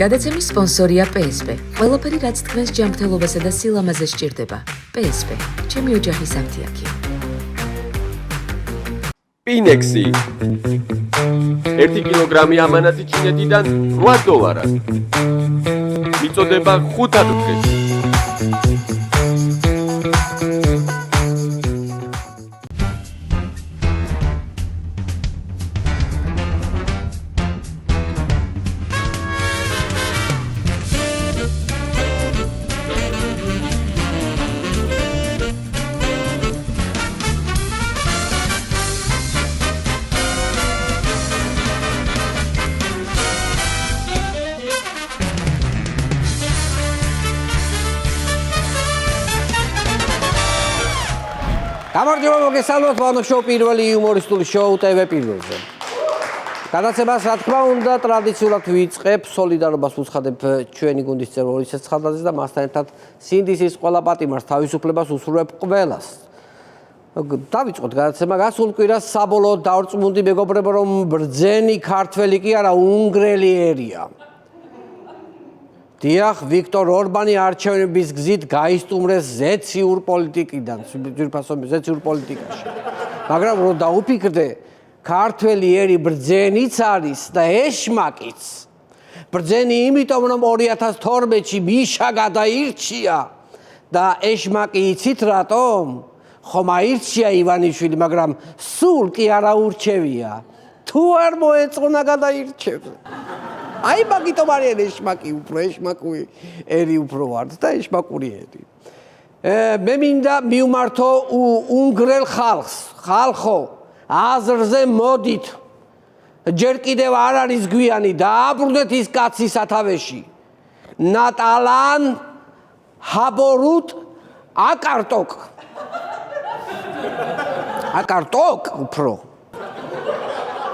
გადაცემის სპონსორია PSP. ყველაფერი რაც თქვენს ჯანმრთელობასა და სილამაზე სჭირდება. PSP. ჩემი ოჯახის ამთიაქი. Pinexi 1 კილოგრამი ამანათი ჩინეთიდან $8. მიწოდება 5 დღეში. გამარჯობა მოგესალმოთ ბანო შოუ პირველი იუმორისტული შოუ TV პირველზე. გადაცემას რა თქმა უნდა ტრადიციულად ვიწყებ სოლიდარობას უცხადებ ჩვენი გუნდის წევრ ორისეს ცხადაძეს და მასთან ერთად სინდისის ყველა პატიმარს თავისუფლებას უსურვებ ყველას. დავიწყოთ გადაცემა გასულ კვირას საბოლოოდ დავრწმუნდი მეგობრებო რომ ბრძენი ქართველი კი არა უნგრელი ერია. დიახ, ვიქტორ ორბანი არჩევნების გზით გაისტუმრეს ზეციურ პოლიტიკიდან, ზეციურ პოლიტიკაში. მაგრამ რომ დაუფიქრდე, ქართველი ერი ბრძენიც არის და ეშმაკიც. ბრძენი იმიტომ რომ 2012-ში მიშა გადაირჩია და ეშმაკი იცით რატომ? ხომ აირჩია ივანიშვილი, მაგრამ სულ კი არა ურჩევია. თუ არ მოეწონა გადაირჩევს. აი მაგიტომ არიან ეშმაკი უფრო ეშმაკური ერი უფრო ვართ და ეშმაკური ერი. მე მინდა მივმართო უნგრელ ხალხს, ხალხო, აზრზე მოდით. ჯერ კიდევ არ არის გვიანი, დააბრუნეთ ის კაცი სათავეში. ნატალან ჰაბორუტ აკარტოკ. აკარტოკ უფრო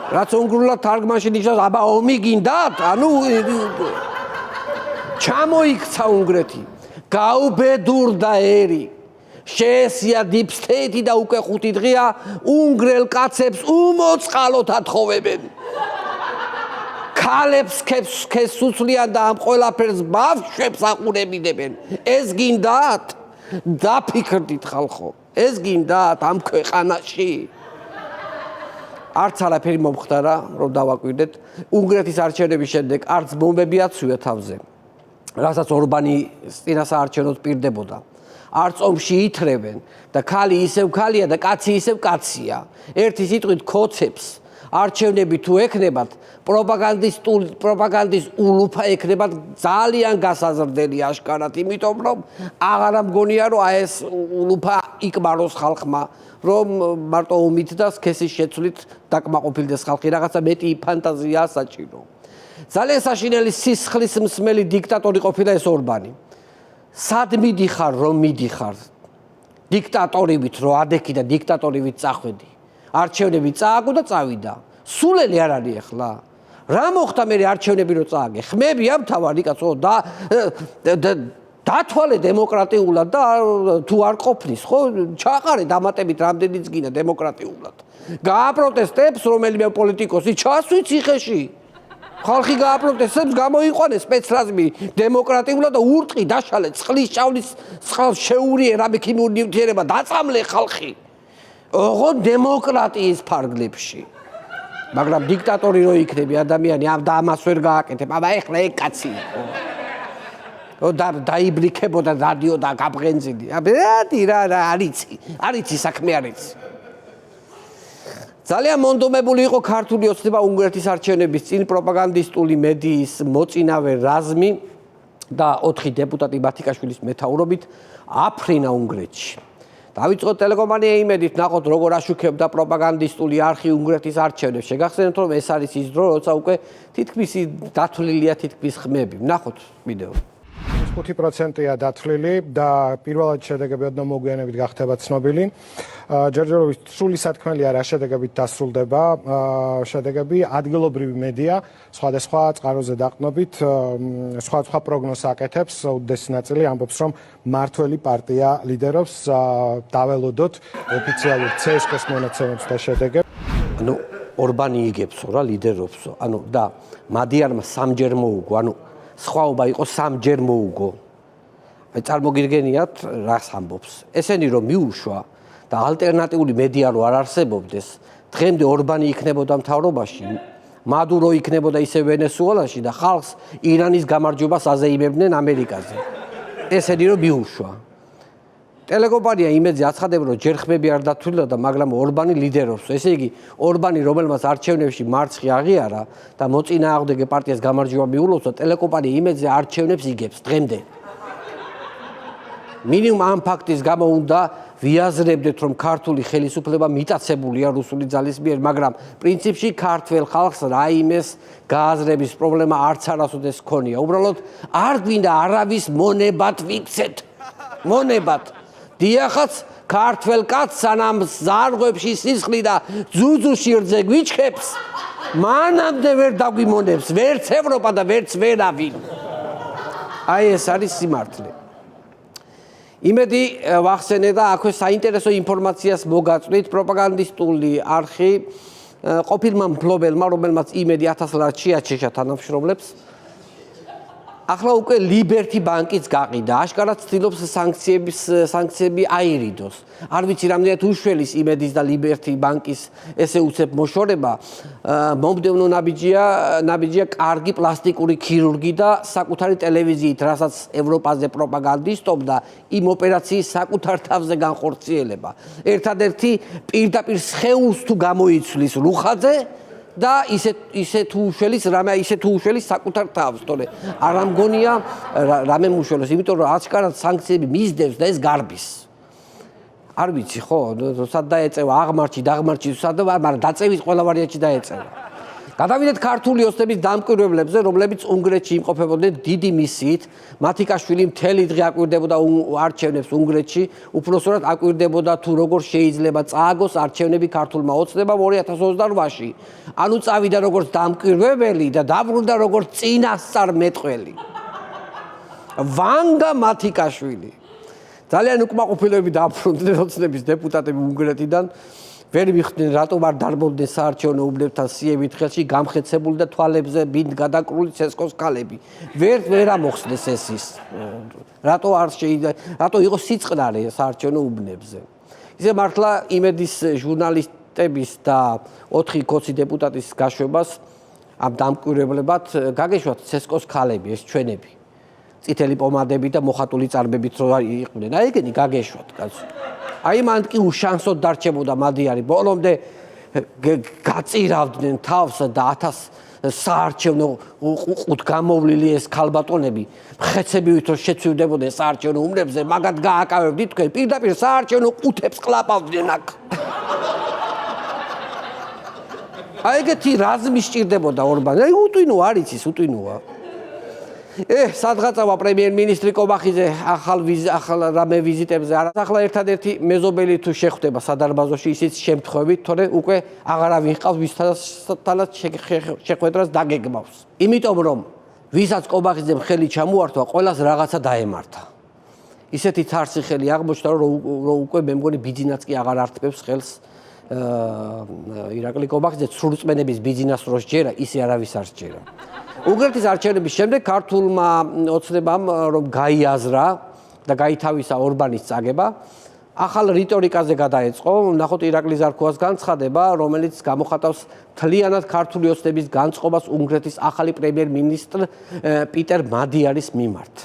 რაც უნგრულად თარგმანში ნიშნავს აბა ომი გინდათ? ანუ ჩამოიქცა უნგრეთი, გაუბედურდა ერი. შეესია deep state და უკვე 5 დღეა უნგრელ კაცებს უმოწყალოდ ათხოვებენ. ქალებს სქესს უცვლიან და ამ ყველაფერს ბავშვებს აყურებინებენ. ეს გინდათ? დაფიქრდით ხალხო. ეს გინდათ ამ ქვეყანაში? არც არაფერი მომხდარა, რომ დავაკვირდეთ. უნგრეთის არჩევნების შემდეგ არც ბომბები აცვია თავზე, რასაც ორბანი წინასაარჩევნოდ პირდებოდა. არც ომში ითრევენ და ქალი ისევ ქალია და კაცი ისევ კაცია. ერთი სიტყვით ქოცებს არჩევნები თუ ექნებათ, პროპაგანდის ულუფა ექნებათ ძალიან გასაზრდელი აშკარად, იმიტომ რომ აღარა მგონია რომ ეს ულუფა იკმაროს ხალხმა, რომ მარტო ომით და სქესის შეცვლით დაკმაყოფილდეს ხალხი, რაღაცა მეტი ფანტაზიაა საჭირო. ძალიან საშინელი სისხლის მსმელი დიქტატორი ყოფილა ეს ორბანი. სად მიდიხარ რომ მიდიხარ? დიქტატორივით რო ადექი და დიქტატორივით წახვედი. არჩევნები წააგო და წავიდა. სულელი არ არის ახლა. რა მოხდა მე არჩევნები რო წააგე? ხმებია მთავარი კაცო და დათვალე დემოკრატიულად და თუ არ ყოფნის, ხო? ჩაყარე დამატებით რამდენიც გინდა დემოკრატიულად. გააპროტესტებს რომელიმე პოლიტიკოსი, ჩასვი ციხეში. ხალხი გააპროტესტებს, გამოიყვანეს სპეცრაზმი დემოკრატიულად და ურტყი დაშალე წყლის ჭავლის წყალს შეურიე რამე ქიმიური ნივთიერება დაწამლე ხალხი. ოღონდ დემოკრატიის ფარგლებში. მაგრამ დიქტატორი რო იქნები ადამიანი და ამას ვერ გააკეთებ. აბა ეხლა ეგ კაცი იყო. დაიბრიქებოდა რადიო და გაბღენძილი. აბედი რა არიცი საქმე არიცი. ძალიან მონდომებული იყო ქართული ოცნება უნგრეთის არჩევნების წინ პროპაგანდისტული მედიის მოწინავე რაზმი და 4 დეპუტატი ბათიკაშვილის მეთაურობით აფრინა უნგრეთში. დავიწყოთ ტელეკომპანია იმედით, ნახოთ როგორ აშუქებდა პროპაგანდისტული არხი უნგრეთის არჩევნებს. შეგახსენებთ რომ ეს არის ის დრო, როცა უკვე თითქმის დათვლილია თითქმის ხმები. ნახოთ ვიდეო. 5%-ია დათვლილი და პირველად შედეგები ოდნავ მოგვიანებით გახდება ცნობილი. ჯერჯერობით სრული სათქმელია რა შედეგებით დასრულდება. შედეგები ადგილობრივი მედია სხვადასხვა წყაროზე დაყრდნობით სხვადასხვა პროგნოზს აკეთებს. უდიდესი ნაწილი ამბობს რომ მართველი პარტია ლიდერობს. დაველოდოთ ოფიციალურ CSK-ს მონაცემებს და შედეგებს. ანუ ორბანი იგებსო რა ლიდერობსო. ანუ და მადიანმა სამჯერ მოუგო. ანუ სხვაობა იყო სამჯერ მოუგო. აი წარმოგიდგენიათ რას ამბობს. ესენი რომ მიუშვა და ალტერნატიული მედია რო არ არსებობდეს, დღემდე ორბანი იქნებოდა მთავრობაში, მადურო იქნებოდა ისე ვენესუელაში და ხალხს ირანის გამარჯვებას აზეიმებდნენ ამერიკაზე. ესენი რომ მიუშვა. ტელეკომპანია იმედზე აცხადება, რომ ჯერ ხმები არ დათვლილოდა, მაგრამ ორბანი ლიდერობს. ესე იგი, ორბანი, რომელმაც არჩევნებში მარცხი აღიარა და მოწინააღმდეგე პარტიას გამარჯვება მიულოცა, ტელეკომპანია იმედზე არჩევნებს იგებს დღემდე. მინიმუმ ამ ფაქტის გამო უნდა ვიაზრებდეთ, რომ ქართული ხელისუფლება მიტაცებულია რუსული ძალის მიერ, მაგრამ პრინციპში ქართველ ხალხს რაიმეს გააზრების პრობლემა არც არასოდეს ჰქონია. უბრალოდ არ გვინდა არავის მონებად ვიქცეთ. მონებად. დიახაც ქართველ კაცს სანამ ზარღვებში სისხლი და ძუძუ შირძე გვიჩხებს, მანამდე ვერ დაგვიმონებს, ვერც ევროპა და ვერც ვერავინ. აი ეს არის სიმართლე. იმედი ვახსენე და აქვე საინტერესო ინფორმაციას მოგაწვით პროპაგანდისტული არხი ყოფილმა მფლობელმა, რომელმაც იმედი 1000 ლარად შეაჩეშა თანამშრომლებს. ახლა უკვე ლიბერტი ბანკიც გაყიდა, აშკარად ცდილობს სანქციები აირიდოს. არ ვიცი რამდენად უშველის იმედის და ლიბერტი ბანკის ესე უცებ მოშორება, მომდევნო ნაბიჯია კარგი პლასტიკური ქირურგი და საკუთარი ტელევიზიით, რასაც ევროპაზე პროპაგანდისტობდა, იმ ოპერაციის საკუთარ თავზე განხორციელება. ერთადერთი პირდაპირ სხეულს თუ გამოიცვლის რუხაძე და ისე თუ უშველის საკუთარ თავს, თორე არ ამგონია რამე უშველოს, იმიტომ რომ აშკარად სანქციები მისდევს და ეს გარბის. არ ვიცი ხო, სად დაეწევა აღმარჩი, მაგრამ დაწევის ყველა ვარიანტი დაეწევა. გადავიდეთ ქართული ოცნების დამკვირვებლებზე, რომლებიც უნგრეთში იმყოფებოდნენ დიდი მისიით. მათიკაშვილი მთელი დღე აკვირდებოდა არჩევნებს უნგრეთში, უпроსტად აკვირდებოდა თუ როგორ შეიძლება წააგოს არჩევნები ქართულმა ოცნებამ 2028-ში. ანუ წავიდა როგორც დამკვირვებელი და დაბრუნდა როგორც წინასწარმეტყველი. ვანგა მათიკაშვილი. ძალიან უკმაყოფილოები დაბრუნდნენ ოცნების დეპუტატები უნგრეთიდან. ვერ მიხვდნენ რატომ არ დარბობდნენ საარჩევნო უბნებთან სიებით ხელში გამხეცებული და თვალებზე ბინდ გადაკრული ცესკოს ქალები. ვერ ამოხსნეს ეს ის. რატო იყო სიწყნარე საარჩევნო უბნებზე. ისე მართლა იმედის ჟურნალისტების და 4 კოცი დეპუტატის გაშვებას ამ დამკვირვებლებად გაგეშვათ ცესკოს ქალები, ეს ჩვენები. წითელი პომადები და მოხატული წარბებით რო იყვნენ. აი ეგენი გაგეშვათ, კაცო. აი მან კი უშანსოდ დარჩებოდა მადიარი, ბოლომდე გაწირავდნენ თავს და 1000 საარჩევნო ყუთ გამოვლილი ეს ქალბატონები ხეცებივით რომ შეცვივდებოდნენ საარჩევნო უბნებზე, მაგათ გააკავებდით თქვენ, პირდაპირ საარჩევნო ყუთებს ყლაპავდნენ აქ. აი ეგეთი რაზმი სჭირდებოდა ორბანს. აი უტვინო არ იცის, უტვინოა. სადღაცაა პრემიერ-მინისტრი კობახიძე ახალ რამე ვიზიტებზე არა. ახლა ერთადერთი მეზობელი თუ შეხვდება სადარბაზოში, ისიც შემთხვევით, თორე უკვე აღარავინ ჰყავს ვისთანაც შეხვედრას დაგეგმავს. იმიტომ რომ ვისაც კობახიძემ ხელი ჩამოართვა, ყველას რაღაცა დაემართა. ისეთი თარსი ხელი აღმოჩნდა, რომ უკვე მე მგონი ბიძინაც კი აღარ ართმევს ხელს ირაკლი კობახიძე სრულწმენების ბიძინას რო სჯერა, ისე არავის არ სჯერა. უნგრეთის არჩევნების შემდეგ ქართულმა ოცნებამ რომ გაიაზრა და გაითავისა ორბანის წაგება, ახალ რიტორიკაზე გადაეწყო. ნახოთ ირაკლი ზარქუას განცხადება, რომელიც გამოხატავს მთლიანად ქართული ოცნების განწყობას უნგრეთის ახალი პრემიერ-მინისტრ პიტერ მადიარის მიმართ.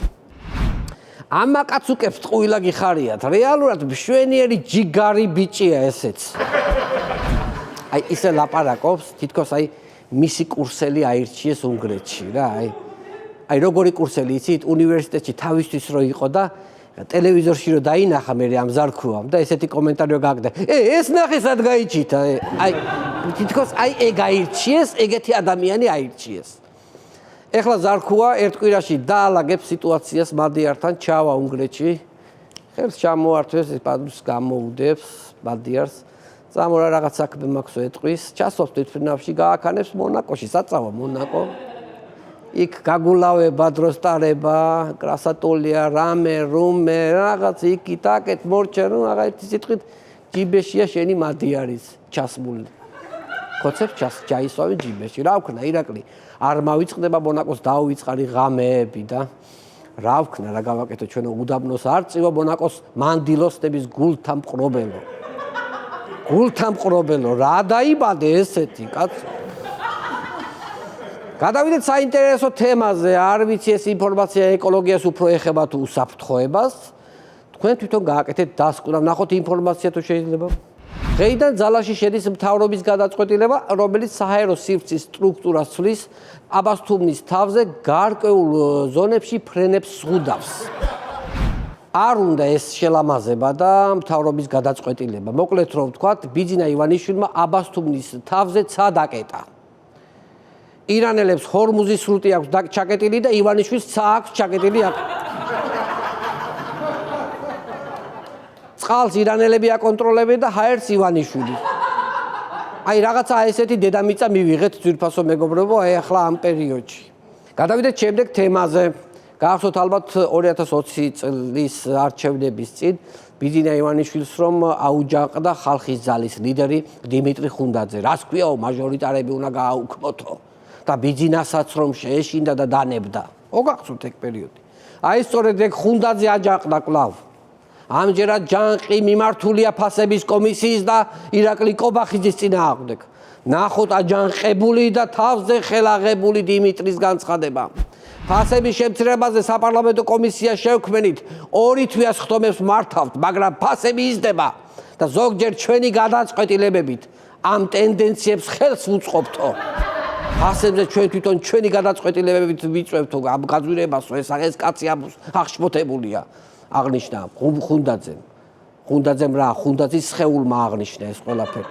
ამაკაცუკებს ტყუილა გიხარიათ, რეალურად მშვენიერი ჯიგარი ბიჭია ესეც. აი ისე ლაპარაკობს, თითქოს აი მისი კურსელი აირჩიეს უნგრეთში რა, აი როგორი კურსელი იცით, უნივერსიტეტში თავისთვის რო იყო და ტელევიზორში რო დაინახა მე ამ ზარქუამ და ესეთი კომენტარი რო გააკეთა. ეს ნახე სად გაიჩითა, აი თითქოს აი ეგ აირჩიეს, ეგეთი ადამიანი აირჩიეს. ეხლა ზარქუა ერთ კვირაში დაალაგებს სიტუაციას მადიართან, ჩავა უნგრეთში. ხელს ჩამოართვეს, პადუს გამოუდებს მადიარს. წამორა რაღაც საქმე მაქვს ეტყვის, ჩასვავს თვითმფრინავში, გააქანებს მონაკოში, საწავა მონაკო. იქ გაგულავება, დროსტარება, კრასატოლია, რამე, რუმე, რაღაც იქით, აკეთ, მორჩა, რა ერთი სიტყვით ჯიბეშია შენი მადიარის ჩასმული. ხოცებს ჩაისვავენ ჯიბეში. რა ვქნა ირაკლი? არ მავიწყდება მონაკოს დაუვიწყარი ღამეები და რა ვქნა რა გავაკეთო ჩვენ უდაბნოს არ წივა მონაკოს მანდილოსნების გულთა მყრობელო. გულთა მყრობელო, რა დაიბადე ესეთი კაცო. გადავიდეთ საინტერესო თემაზე, არ ვიცი ეს ინფორმაცია ეკოლოგიას უფრო ეხება თუ უსაფრთხოებას. თქვენ თვითონ გააკეთეთ დასკვნა, ნახოთ ინფორმაცია თუ შეიძლება. დღეიდან ძალაში შედის მთავრობის გადაწყვეტილება, რომელიც საჰაერო სივრცის სტრუქტურას ცვლის, აბასთუმნის თავზე გარკვეულ ზონებში ფრენებს ზღუდავს. არ უნდა ეს შელამაზება და მთავრობის გადაწყვეტილება. მოკლედ რომ ვთქვათ, ბიძინა ივანიშვილმა აბასთუმნის თავზე ცა დაკეტა. ირანელებს ჰორმუზის სრუტი აქვს ჩაკეტილი და ივანიშვილს ცა აქვს ჩაკეტილი აქ. წყალს ირანელები აკონტროლებენ და ჰაერს ივანიშვილი. აი რაღაცა ესეთი დედამიწა მივიღეთ ძვირფასო მეგობრებო, აი ახლა ამ პერიოდში. გადავიდეთ შემდეგ თემაზე. გახსოვთ ალბათ 2020 წლის არჩევნების წინ ბიძინა ივანიშვილს რომ აუჯანყდა ხალხის ძალის ლიდერი დიმიტრი ხუნდაძე. რას ქვიაო, მაჟორიტარები უნდა გააუქმოთო და ბიძინასაც რომ შეეშინდა და დანებდა. მოგახსოვთ ეგ პერიოდი. აი სწორედ ეგ ხუნდაძე აჯანყდა კვლავ. ამჯერად ჯანყი მიმართულია ფასების კომისიის და ირაკლი კობახიძის წინააღმდეგ. ნახოთ აჯანყებული და თავზე ხელაღებული დიმიტრის განცხადება. ფასების შემცირებაზე საპარლამენტო კომისია შევქმნით, 2 თვეას ხტომებს მართავთ, მაგრამ ფასები იზრდება და ზოგჯერ ჩვენი გადაწყვეტილებებით ამ ტენდენციებს ხელს ვუწყობთო. ფასებზე ჩვენ თვითონ ჩვენი გადაწყვეტილებებით ვიწვევთო ამ გაძვირებას, ეს კაცი აღშფოთებულია. აღნიშნა ხუნდაძემ რა ხუნდაძის სხეულმა აღნიშნა ეს ყველაფერი.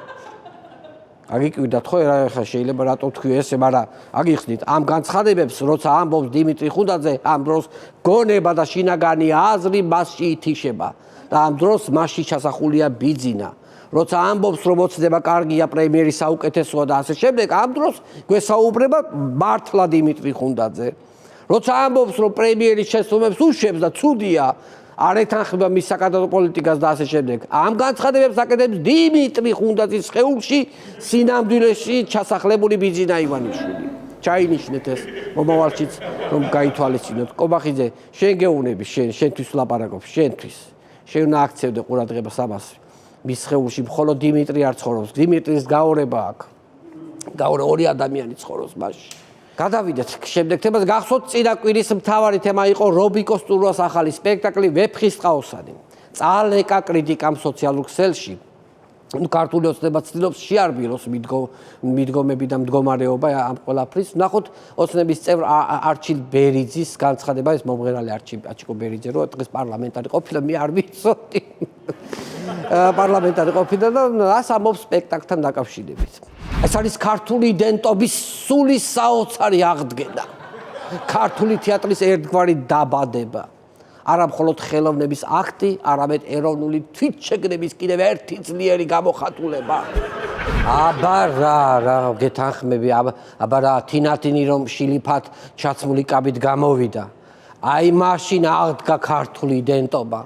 აგიკვირდათ ხო რა ხა შეიძლება რატო თქვი ესე, მაგრამ აგიხსნით ამ განცხადებებს როცა ამბობს დიმიტრი ხუნდაძე, ამ დროს გონება და შინაგანი აზრი მასში ითიშება და ამ დროს მასში ჩასახულია ბიძინა. როცა ამბობს რომ მოწდება კარგია პრემიერი საუკეთესოა და ასე შემდეგ, ამ დროს გვესაუბრება მართლა დიმიტრი ხუნდაძე. როცა ამბობს რომ პრემიერი შესრულებს უშვებს და ცუდია, არ ეთანხმება მის საკადრო პოლიტიკას და ასე შემდეგ. ამ განცხადებებს აკეთებს დიმიტრი ხუნდაძის სხეულში სინამდვილეში ჩასახლებული ბიძინა ივანიშვილი. ჩაინიშნეთ ეს მომავალშიც რომ გაითვალისწინოთ. კობახიძე, შენ გეუბნები, შენთვის ვლაპარაკობ, შენთვის. შენ უნდა აქცევდე ყურადღებას ამას. მის სხეულში მხოლოდ დიმიტრი არ ცხოვრობს. დიმიტრის გაორება აქვს. ორი ადამიანი ცხოვრობს მასში. გადავიდეთ შემდეგ თემას. გახსოვთ წინა კვირის მთავარი თემა იყო რობიკოს ტურვას ახალი სპექტაკლი ვეფხისტყაოსანი. წალეკა კრიტიკამ სოციალურ ქსელში. ქართული ოცნება ცდილობს შეარბილოს მიდგომები და მდგომარეობა ამ ყველაფრის. ნახოთ ოცნების წევრ არჩილ ბერიძის განცხადება, ეს მომღერალი არჩილ ბერიძე რო დღეს პარლამენტარი ყოფილა, მე არ ვიცოდი. პარლამენტარი ყოფილა და რას ამბობს სპექტაკლთან დაკავშირებით. ეს არის ქართული იდენტობის სულის საოცარი აღდგენა. ქართული თეატრის ერთგვარი დაბადება. არა მხოლოდ ხელოვნების აქტი, არამედ ეროვნული თვითშეგნების კიდევ ერთი ძლიერი გამოხატულება. აბა რა გეთანხმები, აბა რა თინათინი რომ შილიფად ჩაცმული კაბით გამოვიდა. აი მაშინ აღდგა ქართული იდენტობა.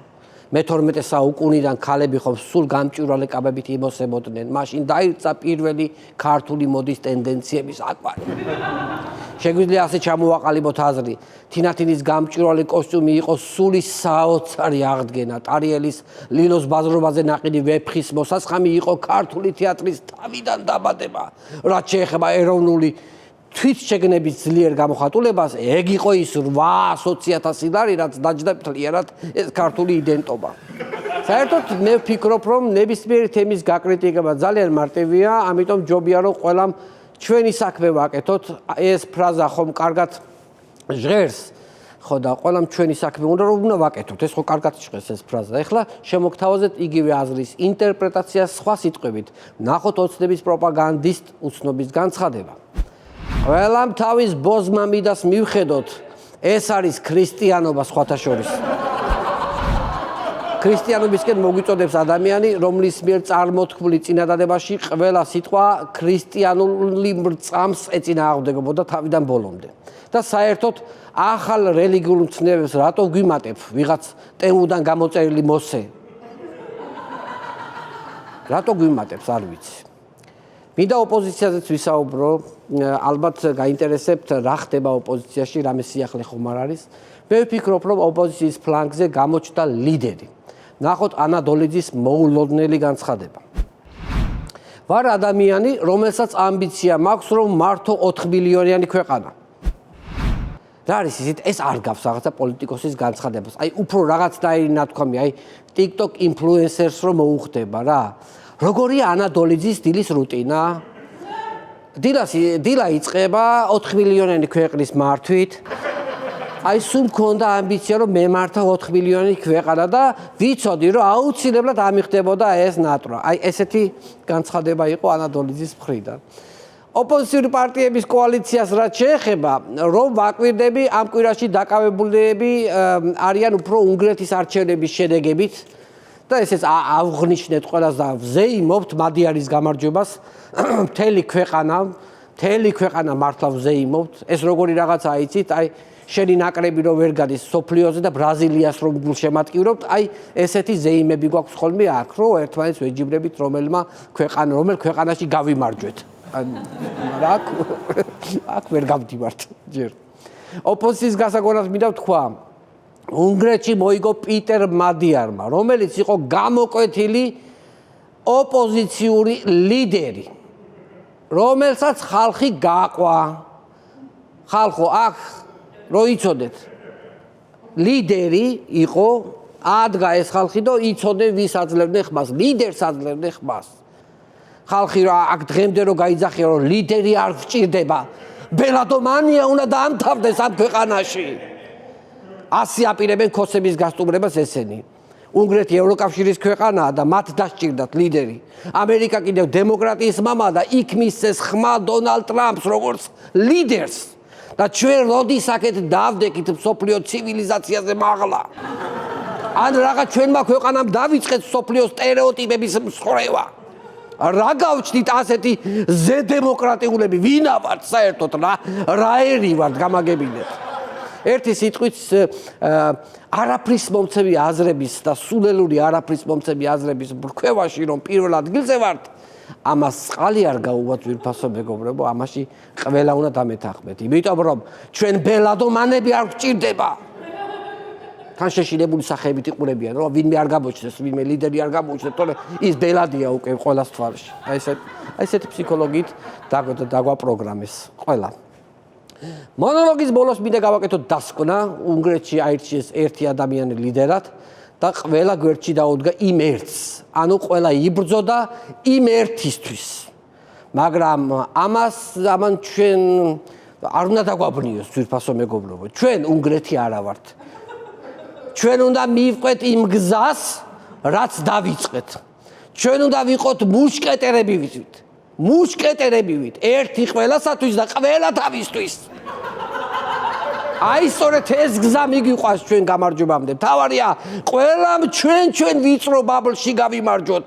მე-12 საუკუნიდან ქალები ხომ სულ გამჭვირვალე კაბებით იმოსებოდნენ. მაშინ დაიწყო პირველი ქართული მოდის ტენდენციების აკვარი. შეგვიძლია ასე ჩამოვაყალიბოთ აზრი. თინათინის გამჭვირვალე კოსტიუმი იყო სულის საოცარი აღდგენა. ტარიელის ლილოს ბაზრობაზე ნაყიდი ვეფხის მოსასხამი იყო ქართული თეატრის თავიდან დაბადება. რაც შეეხება ეროვნული თვითშეგნების ძლიერ გამოხატულებას, ეგ იყო ის 800.000 ლარი, რაც დაჯდა მთლიანად ეს ქართული იდენტობა. საერთოდ მე ვფიქრობ, რომ ნებისმიერი თემის გაკრიტიკება ძალიან მარტივია, ამიტომ ჯობია რომ ყველამ ჩვენი საქმე ვაკეთოთ. ეს ფრაზა ხომ კარგად ჟღერს, ხო და ყველამ ჩვენი საქმე უნდა ვაკეთოთ. ეს ხო კარგად ჟღერს ეს ფრაზა. ეხლა შემოგთავაზეთ იგივე აზრის ინტერპრეტაცია სხვა სიტყვებით. ნახოთ ოცნების პროპაგანდისტ უცნობის განცხადება. ყველამ თავის ბოზმამიდას მივხედოთ, ეს არის ქრისტიანობა სხვათა შორის. ქრისტიანობისკენ მოგვიწოდებს ადამიანი, რომლის მიერ წარმოთქმული წინადადებაში ყველა სიტყვა ქრისტიანული მრწამს ეწინააღმდეგებოდა თავიდან ბოლომდე. და საერთოდ ახალ რელიგიურ მცნებებს რატო გვიმატებ ვიღაც ტემუდან გამოწერილი მოსე? რატო გვიმატებს, არ ვიცი. მინდა ოპოზიციაზეც ვისაუბრო, ალბათ გაინტერესებთ რა ხდება ოპოზიციაში, რამე სიახლე ხომ არ არის. მე ვფიქრობ, რომ ოპოზიციის ფლანგზე გამოჩნდა ლიდერი. ნახოთ ანა დოლიძის მოულოდნელი განცხადება. ვარ ადამიანი, რომელსაც ამბიცია მაქვს, რომ მართო 4 მილიონიანი ქვეყანა. რა არის ისეთ ეს არ გავს რაღაცა პოლიტიკოსის განცხადებას. აი უფრო რაღაცნაირი ნათქვამი, აი TikTok ინფლუენსერს რომ მოუხდება რა. როგორია ანა დოლიძის დილის რუტინა? დილა იწყება 4 მილიონიანი ქვეყნის მართვით. აი სულ მქონდა ამბიცია რომ მემართა 4 მილიონიანი ქვეყანა და ვიცოდი რომ აუცილებლად ამიხდებოდა ეს ნატვრა. აი ესეთი განცხადება იყო ანა დოლიძის მხრიდან. ოპოზიციური პარტიების კოალიციას რაც შეეხება, რომ ვაკვირდები ამ კვირაში დაკავებულები არიან უფრო უნგრეთის არჩევნების შედეგებით და ესეც ავღნიშნეთ ყველას და ვზეიმობთ მადიარის გამარჯვებას მთელი ქვეყანა მართლა ვზეიმობთ. ეს როგორი რაღაცაა იცით, აი შენი ნაკრები რომ ვერ გადის სოფლიოზე და ბრაზილიას რომ გულშემატკივრობთ, აი ესეთი ზეიმები გვაქვს ხოლმე აქ, რომ ერთმანეთს ვეჯიბრებით რომელ ქვეყანაში გავიმარჯვეთ. აქ ვერ გავდივართ ჯერ. ოპოზიციის გასაგონად მინდა ვთქვა, უნგრეთში მოიგო პიტერ მადიარმა, რომელიც იყო გამოკვეთილი ოპოზიციური ლიდერი, რომელსაც ხალხი გაყვა. ხალხო აქ რო იცოდეთ, ლიდერი იყო, ადგა ეს ხალხი და იცოდნენ ვის აძლევდნენ ხმას, ლიდერს აძლევდნენ ხმას. ხალხი რა აქ დღემდე რო გაიძახია რომ ლიდერი არ გვჭირდება, ბელადომანია უნდა დაამთავრდეს ამ ქვეყანაში. ასე აპირებენ ქოსების გასტუმრებას ესენი. უნგრეთი ევროკავშირის ქვეყანაა და მათ დასჭირდათ ლიდერი. ამერიკა კიდევ დემოკრატიის მამაა და იქ მისცეს ხმა დონალდ ტრამპს როგორც ლიდერს. და ჩვენ როდის აქეთ დავდექით მსოფლიო ცივილიზაციაზე მაღლა. ან რაღაც ჩვენმა ქვეყანამ დავიწყეთ მსოფლიო სტერეოტიპების მსხრევა. რა გავჩნით ასეთი ზედემოკრატიულები, ვინა ვართ საერთოდ რა ერი ვართ გამაგებინეთ. ერთი სიტყვით არაფრის მომცემი აზრების და სულელური არაფრის მომცემი აზრების ბრქვევაში რომ პირველ ადგილზე ვართ, ამას წყალი არ გაუვათ ვირფასო მეგობრებო, ამაში ყველა უნდა დამეთანხმეთ. იმიტომ რომ ჩვენ ბელადომანები არ გვჭირდება. თან შეშინებული სახეებით იყურებიან, რომ ვინმე არ გამოჩნდეს, ვინმე ლიდერი არ გამოჩნდეს, თორე ის ბელადია უკვე ყველას თვალში. აი ესეთი ფსიქოლოგიით დაგვაპროგრამეს ყველა. მონოლოგის ბოლოს მინდა გავაკეთოთ დასკვნა, უნგრეთში აირჩიეს ერთი ადამიანი ლიდერად და ყველა გვერდში დაუდგა იმ ერთს. ანუ ყველა იბრძოდა იმ ერთისთვის. მაგრამ ამან ჩვენ არ უნდა დაგვაბნიოს ძვირფასო მეგობრებო. ჩვენ უნგრეთი არა ვართ. ჩვენ უნდა მივყვეთ იმ გზას, რაც დავიწყეთ. ჩვენ უნდა ვიყოთ მუშკეტერები ვით. ერთი ყველასათვის და ყველა თავისთვის. აი სწორედ ეს გზა მიგიყვას ჩვენ გამარჯვებამდე. თავარია ყველამ ჩვენ ვიწრო ბაბლში გავიმარჯვოთ.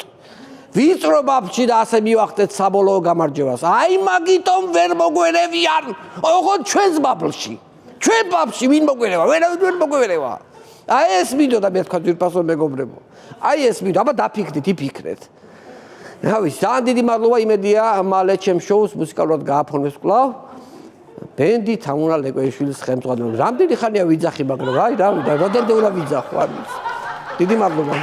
ვიწრო ბაბლში და ასე მივახდეთ საბოლოო გამარჯვებას. აი მაგიტომ ვერ მოგვერევიან, ოღონდ ჩვენს ბაბლში. ჩვენ ბაბლში ვინ მოგვერევა? ვერავინ ვერ მოგვერევა. აი ეს მინდოდა მე თქვა ძვირფასო მეგობრებო. აი ეს მინდოდა, აბა დაფიქრდით, იფიქრეთ. რავი, ძალიან დიდი მადლობა, იმედია მალე ჩემ შოუს მუსიკალურად გააფორმებს კვლავ. ბენდი თამურა ლეკვეიშვილის ხელმძღვანელობით. რამდენი ხანია ვიძახი, მაგრამ აი რავი, და როდემდე უნდა ვიძახო, არ ვიცი. დიდი მადლობა.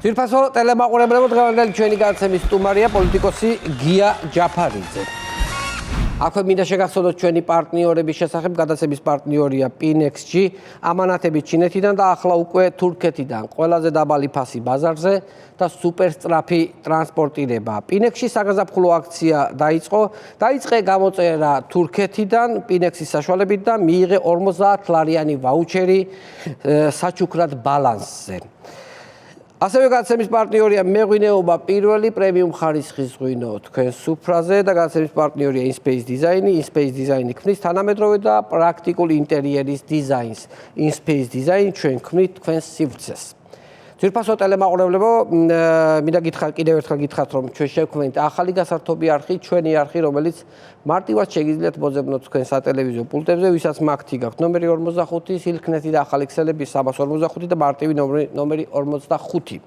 ძვირფასო ტელემაყურებლებო, დღევანდელი ჩვენი გადაცემის სტუმარია პოლიტიკოსი გია ჯაფარიძე. აქვე მინდა შეგახსოვოთ ჩვენი პარტნიორების შესახებ. გადაცემის პარტნიორია Pinex-ში, ამანათებით ჩინეთიდან და ახლა უკვე თურქეთიდან. ყველაზე დაბალი ფასი ბაზარზე და სუპერსტრაფი ტრანსპორტირება. Pinex-ში საგაზაფხულო აქცია დაიწყე გამოწერა თურქეთიდან Pinex-ის საშუალებით და მიიღე 50 ლარიანი ვაუჩერი საჩუქრად ბალანსზე. ასევე გადაცემის პარტნიორია მეღვინეობა პირველი პრემიუმ ხარისხის ღვინო თქვენ სუფრაზე და გადაცემის პარტნიორია InSpace Design. InSpace Design ქმნის თანამედროვე და პრაქტიკულ ინტერიერის დიზაინს. InSpace Design ჩვენ ქმნით თქვენს სივრცეს. ძვირფასო ტელემაყურებლებო, მინდა გითხრათ კიდევ ერთხელ გითხრათ, რომ ჩვენ შევქმნით ახალი გასართობი არხი, ჩვენი არხი, რომელიც მარტივად შეგიძლიათ მოძებნოთ თქვენ სატელევიზიო პულტებზე, ვისაც მაგთი გაქვთ ნომერი 45, სილქნეთი და ახალი ქსელები 345 და მარტივი ნომერი 45.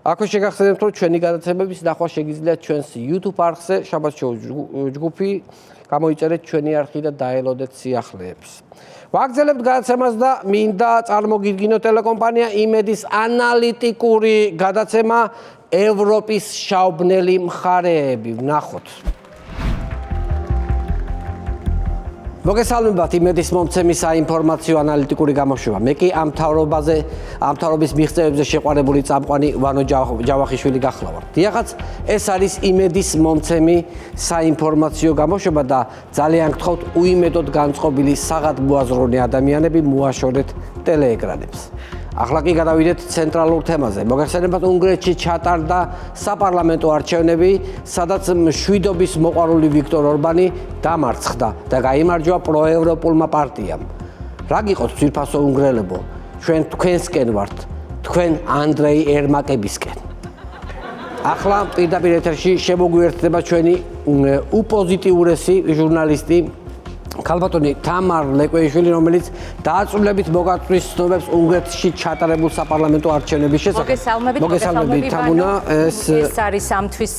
აქვე შეგახსენებთ, რომ ჩვენი გადაცემების ნახვა შეგიძლიათ ჩვენს YouTube არხზე, შაბათ შოუ ჯგუფი, გამოიწერეთ ჩვენი არხი და დაელოდეთ სიახლეებს. ვაგრძელებთ გადაცემას და მინდა წარმოგიდგინოთ ტელეკომპანია იმედის ანალიტიკური გადაცემა ევროპის შაუბნელი მხარეები. ვნახოთ. მოგესალმებათ იმედის მომცემის საინფორმაციო ანალიტიკური გამოშვება. მე კი ამ მთავრობის მიღწევებზე შეყვარებული წამყვანი ვანო ჯავახიშვილი გახლავართ. დიახაც, ეს არის იმედის მომცემი საინფორმაციო გამოშვება და ძალიან გთხოვთ უიმედოდ განწყობილი საღადმოაზროვნე ადამიანები მოაშორეთ ტელეეკრანებს. ახლა კი გადავიდეთ ცენტრალურ თემაზე. მოგეხსენებათ, უნგრეთში ჩატარდა საპარლამენტო არჩევნები, სადაც მშვიდობის მოყვარული ვიქტორ ორბანი დამარცხდა და გაიმარჯვა პროევროპულმა პარტიამ. რა გიყოთ ძვირფასო უნგრელებო, ჩვენ თქვენსკენ ვართ, თქვენ ანდრეი ერმაკებისკენ. ახლა პირდაპირ ეთერში შემოგვიერთდება ჩვენი უპოზიტიურესი ჟურნალისტი ქალბატონი თამარ ლეკვეიშვილი, რომელიც დააწრულებით მოგაწვის ცნობებს უნგრეთში ჩატარებულ საპარლამენტო არჩევნების შესახებ. მოგესალმებით თამუნა, ეს არის ამთვის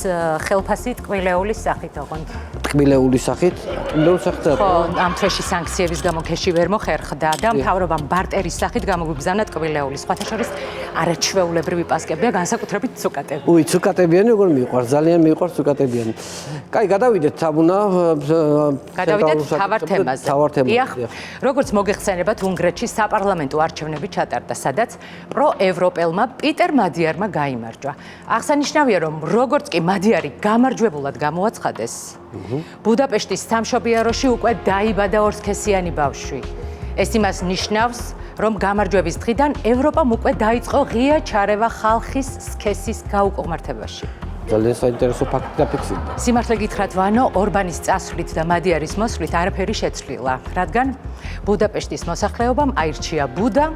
ხელფასი ტკბილეულის სახით ოღონდ. ტკბილეულის სახით? ტკბილეულის სახით? ხო, ამ თვეში სანქციების გამო ქეში ვერ მოხერხდა და მთავრობამ ბარტერის სახით გამოგვიბრძანა ტკბილეულის. სხვათა შორის არაჩვეულებრივი პასკებია, განსაკუთრებით ცუკატები. ცუკატებიანი როგორ მიყვარს? ძალიან მიყვარს ცუკატებიანი. კაი, გადავიდეთ თამუნა. გადავიდეთ თავარ თემაზე. დიახ, როგორც მოგეხსენებათ, უნგრეთში საპარლამენტო არჩევნები ჩატარდა, სადაც პროევროპელმა პიტერ მადიარმა გაიმარჯვა. აღსანიშნავია, რომ როგორც კი მადიარი გამარჯვებულად გამოაცხადეს, ბუდაპეშტის სამშობიაროში უკვე დაიბადა ორსქესიანი ბავშვი. ეს იმას ნიშნავს, რომ გამარჯვების დღიდან ევროპამ უკვე დაიწყო ღია ჩარევა ხალხის სქესის გაუკუღმართებაში. ძალიან საინტერესო ფაქტი დაფიქსირდა. სიმართლე გითხრათ, ვანო, ორბანის წასვლით და მადიარის მოსვლით არაფერი შეცვლილა, რადგან ბუდაპეშტის მოსახლეობამ აირჩია ბუდა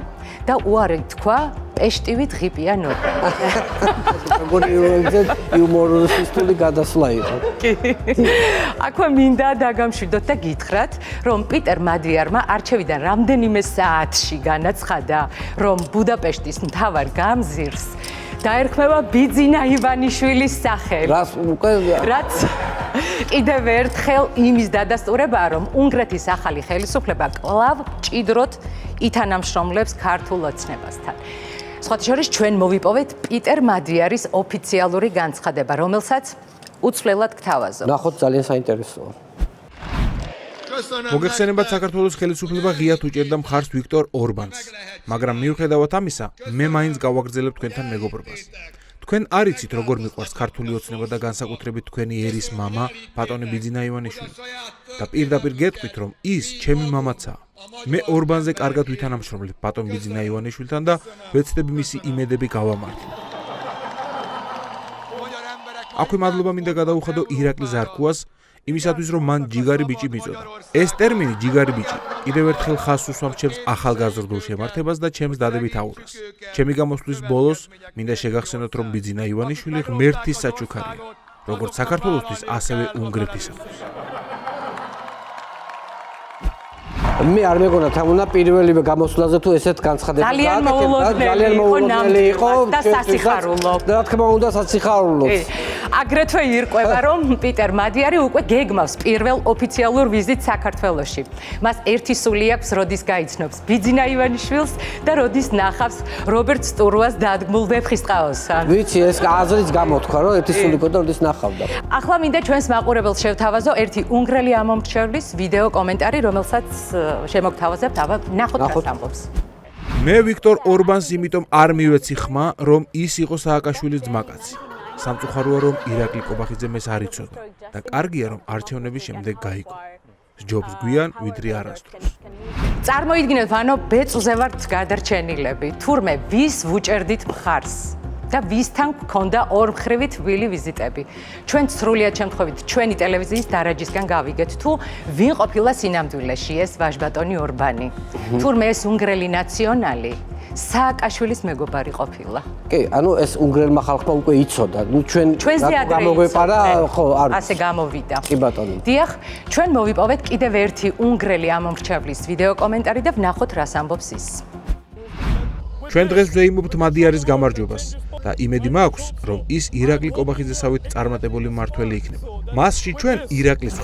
და უარი თქვა პეშტივით ღიპიან ორბანი. იუმორისტული გადასვლა იყო. აქვე მინდა დაგამშვიდოთ და გითხრათ, რომ პიტერ მადიარმა არჩევიდან რამდენიმე საათში განაცხადა, რომ ბუდაპეშტის მთავარ გამზირს დაერქმევა ბიძინა ივანიშვილის სახელი. რაც კიდევ ერთხელ იმის დადასტურებაა, რომ უნგრეთის ახალი ხელისუფლება კვლავ ჭიდროდ ითანამშრომლებს ქართულ ოცნებასთან. სხვათა შორის ჩვენ მოვიპოვეთ პიტერ მადიარის ოფიციალური განცხადება, რომელსაც უცვლელად გთავაზობ. ნახოთ, ძალიან საინტერესოა. მოგეხსენებათ, საქართველოს ხელისუფლება ღიად უჭერდა მხარს ვიქტორ ორბანს, მაგრამ მიუხედავად ამისა, მე მაინც გავაგრძელებ თქვენთან მეგობრობას. თქვენ არ იცით, როგორ მიყვარს ქართული ოცნება და განსაკუთრებით თქვენი ერის მამა, ბატონი ბიძინა ივანიშვილი. და პირდაპირ გეტყვით, რომ ის ჩემი მამაცაა. მე ორბანზე კარგად ვითანამშრომლებ ბატონ ბიძინა ივანიშვილთან და ვეცდები მისი იმედები გავამართლო. აქვე მადლობა მინდა გადაუხადო ირაკლი ზარქუას, იმისათვის, რომ მან ჯიგარი ბიჭი მიწოდა. ეს ტერმინი ჯიგარი ბიჭი კიდევ ერთხელ ხაზს უსვამს ჩემს ახალგაზრდულ შემართებას და ჩემს დადებით აურას. ჩემი გამოსვლის ბოლოს მინდა შეგახსენოთ, რომ ბიძინა ივანიშვილი ღმერთის საჩუქარია, როგორც საქართველოსთვის, ასევე უნგრეთისათვის. მე არ მეგონა თამუნა პირველივე გამოსვლაზე თუ ესეთ განცხადებას ძალიან მოულოდნელი იყო და სასიხარულო. და რა თქმა უნდა სასიხარულო. აგრეთვე ირკვევა, რომ პიტერ მადიარი უკვე გეგმავს პირველ ოფიციალურ ვიზიტს საქართველოში. მას ერთი სული აქვს, როდის გაიცნობს ბიძინა ივანიშვილს და როდის ნახავს რობერტ სტურვას დადგმულ ვეფხისტყაოსთან. ვიცი, ეს აზრიც გამოთქვა, რომ ერთი სული ყო და როდის ნახავდა. ახლა მინდა ჩვენს მაყურებელს შევთავაზო ერთი უნგრელი ამომრჩევლის ვიდეო კომენტარი, რომელსაც შემოგთავაზებთ, აბა ნახოთ რას ამბობს. მე ვიქტორ ორბანს იმიტომ არ მივეცი ხმა, რომ ის იყო სააკაშვილის ძმაკაცი. სამწუხაროა, რომ ირაკლი კობახიძემ ეს არ იცოდა და კარგია, რომ არჩევნების შემდეგ გაიგო. სჯობს გვიან, ვიდრე არასდროს. წარმოიდგინეთ, ვანო, ბეწვზე ვართ გადარჩენილები. თურმე ვის ვუჭერდით მხარს? და ვისთან გქონდა ორმხრივი თბილი ვიზიტები. ჩვენ სრულიად შემთხვევით ჩვენი ტელევიზიის დარაჯისგან გავიგეთ თუ ვინ ყოფილა სინამდვილეში ეს ვაჟბატონი ორბანი. თურმე ეს უნგრელი ნაციონალი სააკაშვილის მეგობარი ყოფილა. კი, ანუ ეს უნგრელმა ხალხმა უკვე იცოდა. ნუ ჩვენზე ადრე გამოგვეპარა, ხო, არ ასე გამოვიდა. კი ბატონო. დიახ, ჩვენ მოვიპოვეთ კიდევ ერთი უნგრელი ამომრჩევლის ვიდეო კომენტარი და ვნახოთ რას ამბობს ის. ჩვენ დღეს ვზეიმობთ მადიარის გამარჯვებას და იმედი მაქვს, რომ ის ირაკლი კობახიძესავით წარმატებული მმართველი იქნება. მასში ჩვენ ირაკლის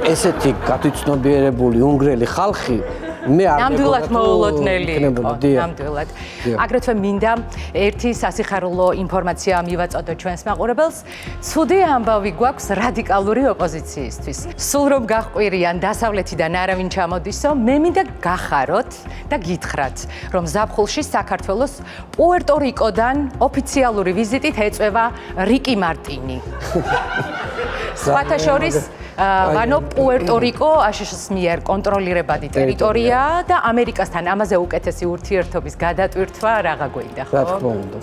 ესეთი გათვითცნობიერებული უნგრელი ხალხი მე არ ნამდვილად მოულოდნელი იყო, ნამდვილად. აგრეთვე მინდა ერთი სასიხარულო ინფორმაცია მივაწოდო ჩვენს მაყურებელს. ცუდი ამბავი გვაქვს რადიკალური ოპოზიციისთვის. სულ რომ გაჰყვირიან დასავლეთიდან არავინ ჩამოდისო, მე მინდა გახაროთ და გითხრათ, რომ ზაფხულში საქართველოს პუერტო-რიკოდან ოფიციალური ვიზიტით ეწვევა რიკი მარტინი. სხვათა შორის ანუ პუერტო-რიკო აშშ-ის მიერ კონტროლირებადი ტერიტორიაა და ამერიკასთან ამაზე უკეთესი ურთიერთობის გადატვირთვა რაღა გვინდა, ხო? რა თქმა უნდა.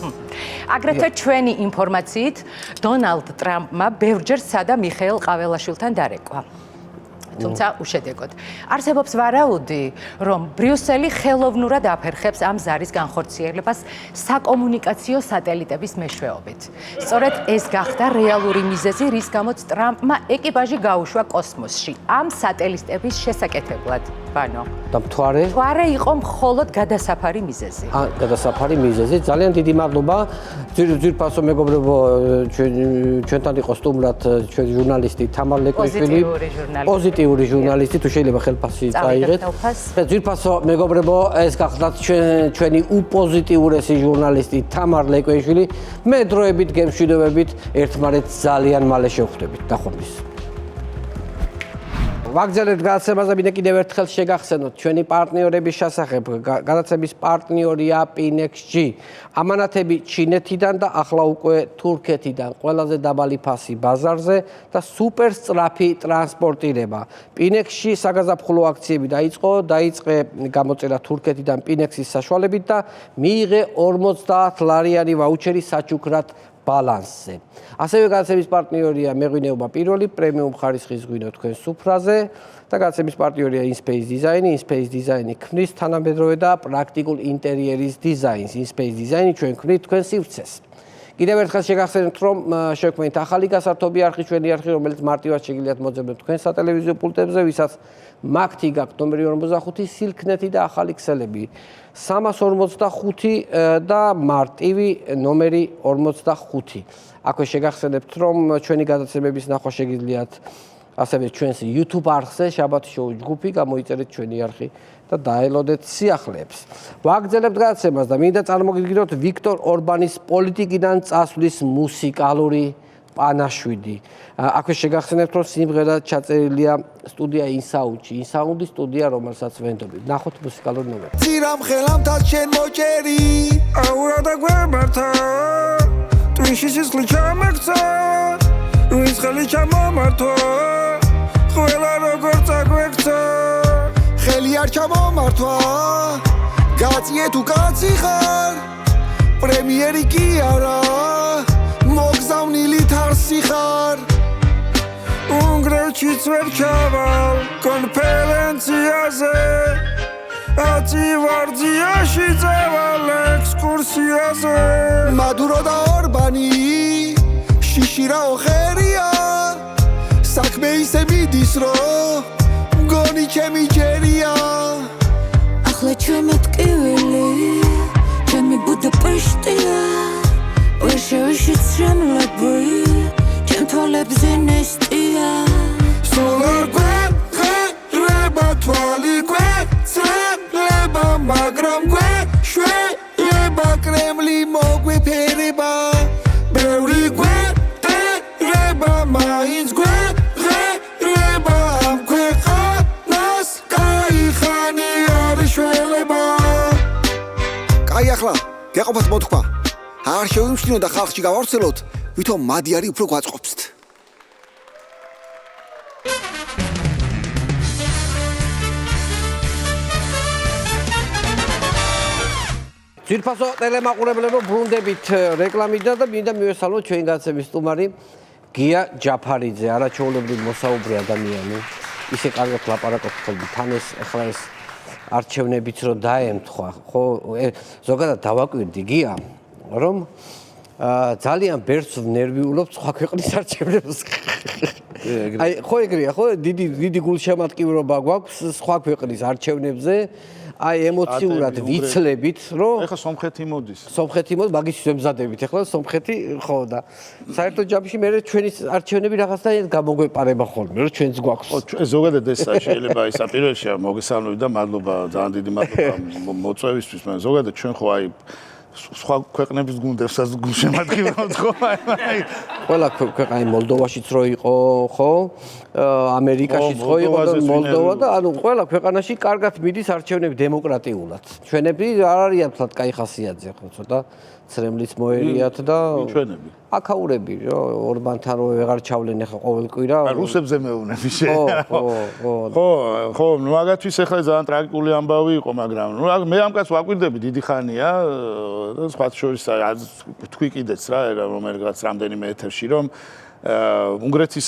აგრეთვე ჩვენი ინფორმაციით დონალდ ტრამპმა ბევრჯერ სცადა მიხეილ ყაველაშვილთან დარეკვა. თუმცა უშედეგოდ. არსებობს ვარაუდი, რომ ბრიუსელი ხელოვნურად აფერხებს ამ ზარის განხორციელებას საკომუნიკაციო სატელიტების მეშვეობით. სწორედ ეს გახდა რეალური მიზეზი, რის გამოც ტრამპმა ეკიპაჟი გაუშვა კოსმოსში ამ სატელიტების შესაკეთებლად. ბანო. და მთვარე იყო მხოლოდ გადასაფარი მიზეზი. გადასაფარი მიზეზი. ძალიან დიდი მადლობა. ძვირფასო მეგობრებო, ჩვენთან იყო სტუმრად ჩვენი ჟურნალისტი თამარ ლეკვიშვილი. პოზიტიური ჟურნალისტი, თუ შეიძლება ხელფასი წაიღეთ. ძვირფასო მეგობრებო, ეს გახლავთ ჩვენი უპოზიტიურესი ჟურნალისტი თამარ ლეკვიშვილი. მე დროებით გემშვიდობებით ერთმანეთს ძალიან მალე შევხვდებით. დახომის. ვაგზალებთ გადაცემაზე, მინდა კიდევ ერთხელ შეგახსენოთ ჩვენი პარტნიორების შესახებ. გადაცემის პარტნიორია Pinex-G. ამანათები ჩინეთიდან და ახლა უკვე თურქეთიდან. ყველაზე დაბალი ფასი ბაზარზე და სუპერ სწრაფი ტრანსპორტირება. Pinex-G საგაზაფხულო აქციები დაიწყე გამოწერა თურქეთიდან Pinex-ის საშუალებით და მიიღე 50 ლარიანი ვაუჩერი საჩუქრად ბალანსზე. ასევე გადაცემის პარტნიორია მეღვინეობა პირველი პრემიუმ ხარისხის ღვინო თქვენ სუფრაზე და გადაცემის პარტნიორია InSpace Design. InSpace Design ქმნის თანამედროვე და პრაქტიკულ ინტერიერის დიზაინს. InSpace Design ჩვენ ქმნით თქვენ სივრცეს. კიდევ ერთხელ შეგახსენებთ, რომ შექმნით ახალი გასართობი არხი, ჩვენი არხი, რომელიც მარტივად შეგიძლიათ მოძებნოთ თქვენ სატელევიზიო პულტებზე, ვისაც მაგთი გაქვთ ნომერი 45, სილქნეთი და ახალი ქსელები 345 და მარტივი ნომერი 45. აქვე შეგახსენებთ, რომ ჩვენი გადაცემების ნახვა შეგიძლიათ ასევე ჩვენს YouTube არხზე, შაბათ შოუ ჯგუფი, გამოიწერეთ ჩვენი არხი და დაელოდეთ სიახლეებს. ვაგრძელებთ გადაცემას და მინდა წარმოგიდგინოთ ვიქტორ ორბანის პოლიტიკიდან წასვლის მუსიკალური პანაშვიდი. აქვე შეგახსენებთ, რომ სიმღერა ჩაწერილია სტუდია ინსაუნდში. ინსაუნდის სტუდია, რომელსაც ვენდობთ. ნახოთ მუსიკალური ნომერი. ცირამ ხელამთად შენ მოჭერი, აურა და გვემართა. twin-ში სისხლი ჩამექცა, რუის ხელი ჩამომართვა. ყველა როგორ წაგვექცა, ხელი არ ჩამომართვა. გაწიე თუ კაცი ხარ, პრემიერი კი არა. მოგზავნილი თარსი ხარ, უნგრეთშიც ვერ ჩავალ კონფერენციაზე, აცი ვარძიაში წავალ ექსკურსიაზე. მადურო და ორბანი შიშირაო ხერია, საქმე ისე მიდის რომ მგონი ჩემი ჯერია. ახლა ჩემეთკივილი ჩემი ბუდაპეშტია, ვერ შევიშით შემლები, ჩემ თვალებზე ნესტია. სულ არ გვეღერება თვალი გვეცემლება, მაგრამ გვეშვება კრემლი მოგვეფერება. ბევრი გვეტერება, მაინც გვეღერება, ამ ქვეყანას კაი ხანი არ შველება. კაი, ახლა გეყოფათ მოთქმა, არ შევიმჩნიოთ და ხალხში გავავრცელოთ, ვითომ მადიარი უფრო გვაწყობს. ძვირფასო ტელემაყურებლებო, ბრუნდებით რეკლამიდან და მინდა მივესალმოთ ჩვენი გაცემის სტუმარი გია ჯაფარიძე, არაჩვეულებრივ მოსაუბრი ადამიანი. ისე კარგად ლაპარაკობთ თან ეს ახლა ეს არჩევნებიც რო დაემთხვა, ხო, ზოგადად დავაკვირდი გია, რომ ძალიან ბერს ნერვიულობ სხვა ქვეყნის არჩევნებს. აი, ხო ეგრეა, ხო, დიდი გულშემატკივრობა გვაქვს სხვა ქვეყნის არჩევნებზე. აი ემოციურად ვიცლებით, რომ ეხლა სომხეთი მოდის. სომხეთი მოდის, მაგის ვემზადებით ეხლა სომხეთი, ხო და საერთოდ ჯამში მე ჩვენი არჩევნები რაღაცნაირად გამოგვეპარება ხოლმე, რომ ჩვენც გვაქვს. ხო, ზოგადად ეს შეიძლება ისა პირველში მოგესალმები და მადლობა, ძალიან დიდი მადლობა მოწვევისთვის, მაგრამ ზოგადად ჩვენ ხო აი სხვა ქვეყნების გუნდებსაც გულშემატკივრობთ ხო? ყველა ქვეყანა მოლდოვაშიც რო იყო, ხო? ამერიკაშიც ხო იყო და მოლდოვა და ანუ ყველა ქვეყანაში კარგად მიდის არჩევნები დემოკრატიულად. ჩვენები არ არიან თლად კაი ხასიათზე, ხო, ცოტა ცრემლიც მოერიათ და ჩვენები. აქაურები რო ორბანთან რო ვეღარ ჩავლენ ახლა ყოველ კვირა. რუსებზე მეუბნები შეიძლება. ხო, მაგათთვის ახლა ძალიან ტრაგიკული ამბავი იყო, მაგრამ მე ამ კაცს ვაკვირდები დიდი ხანია და სხვა შორის თქვი კიდეც რა, რომელიღაც რამდენიმე ეთერში რომ უნგრეთის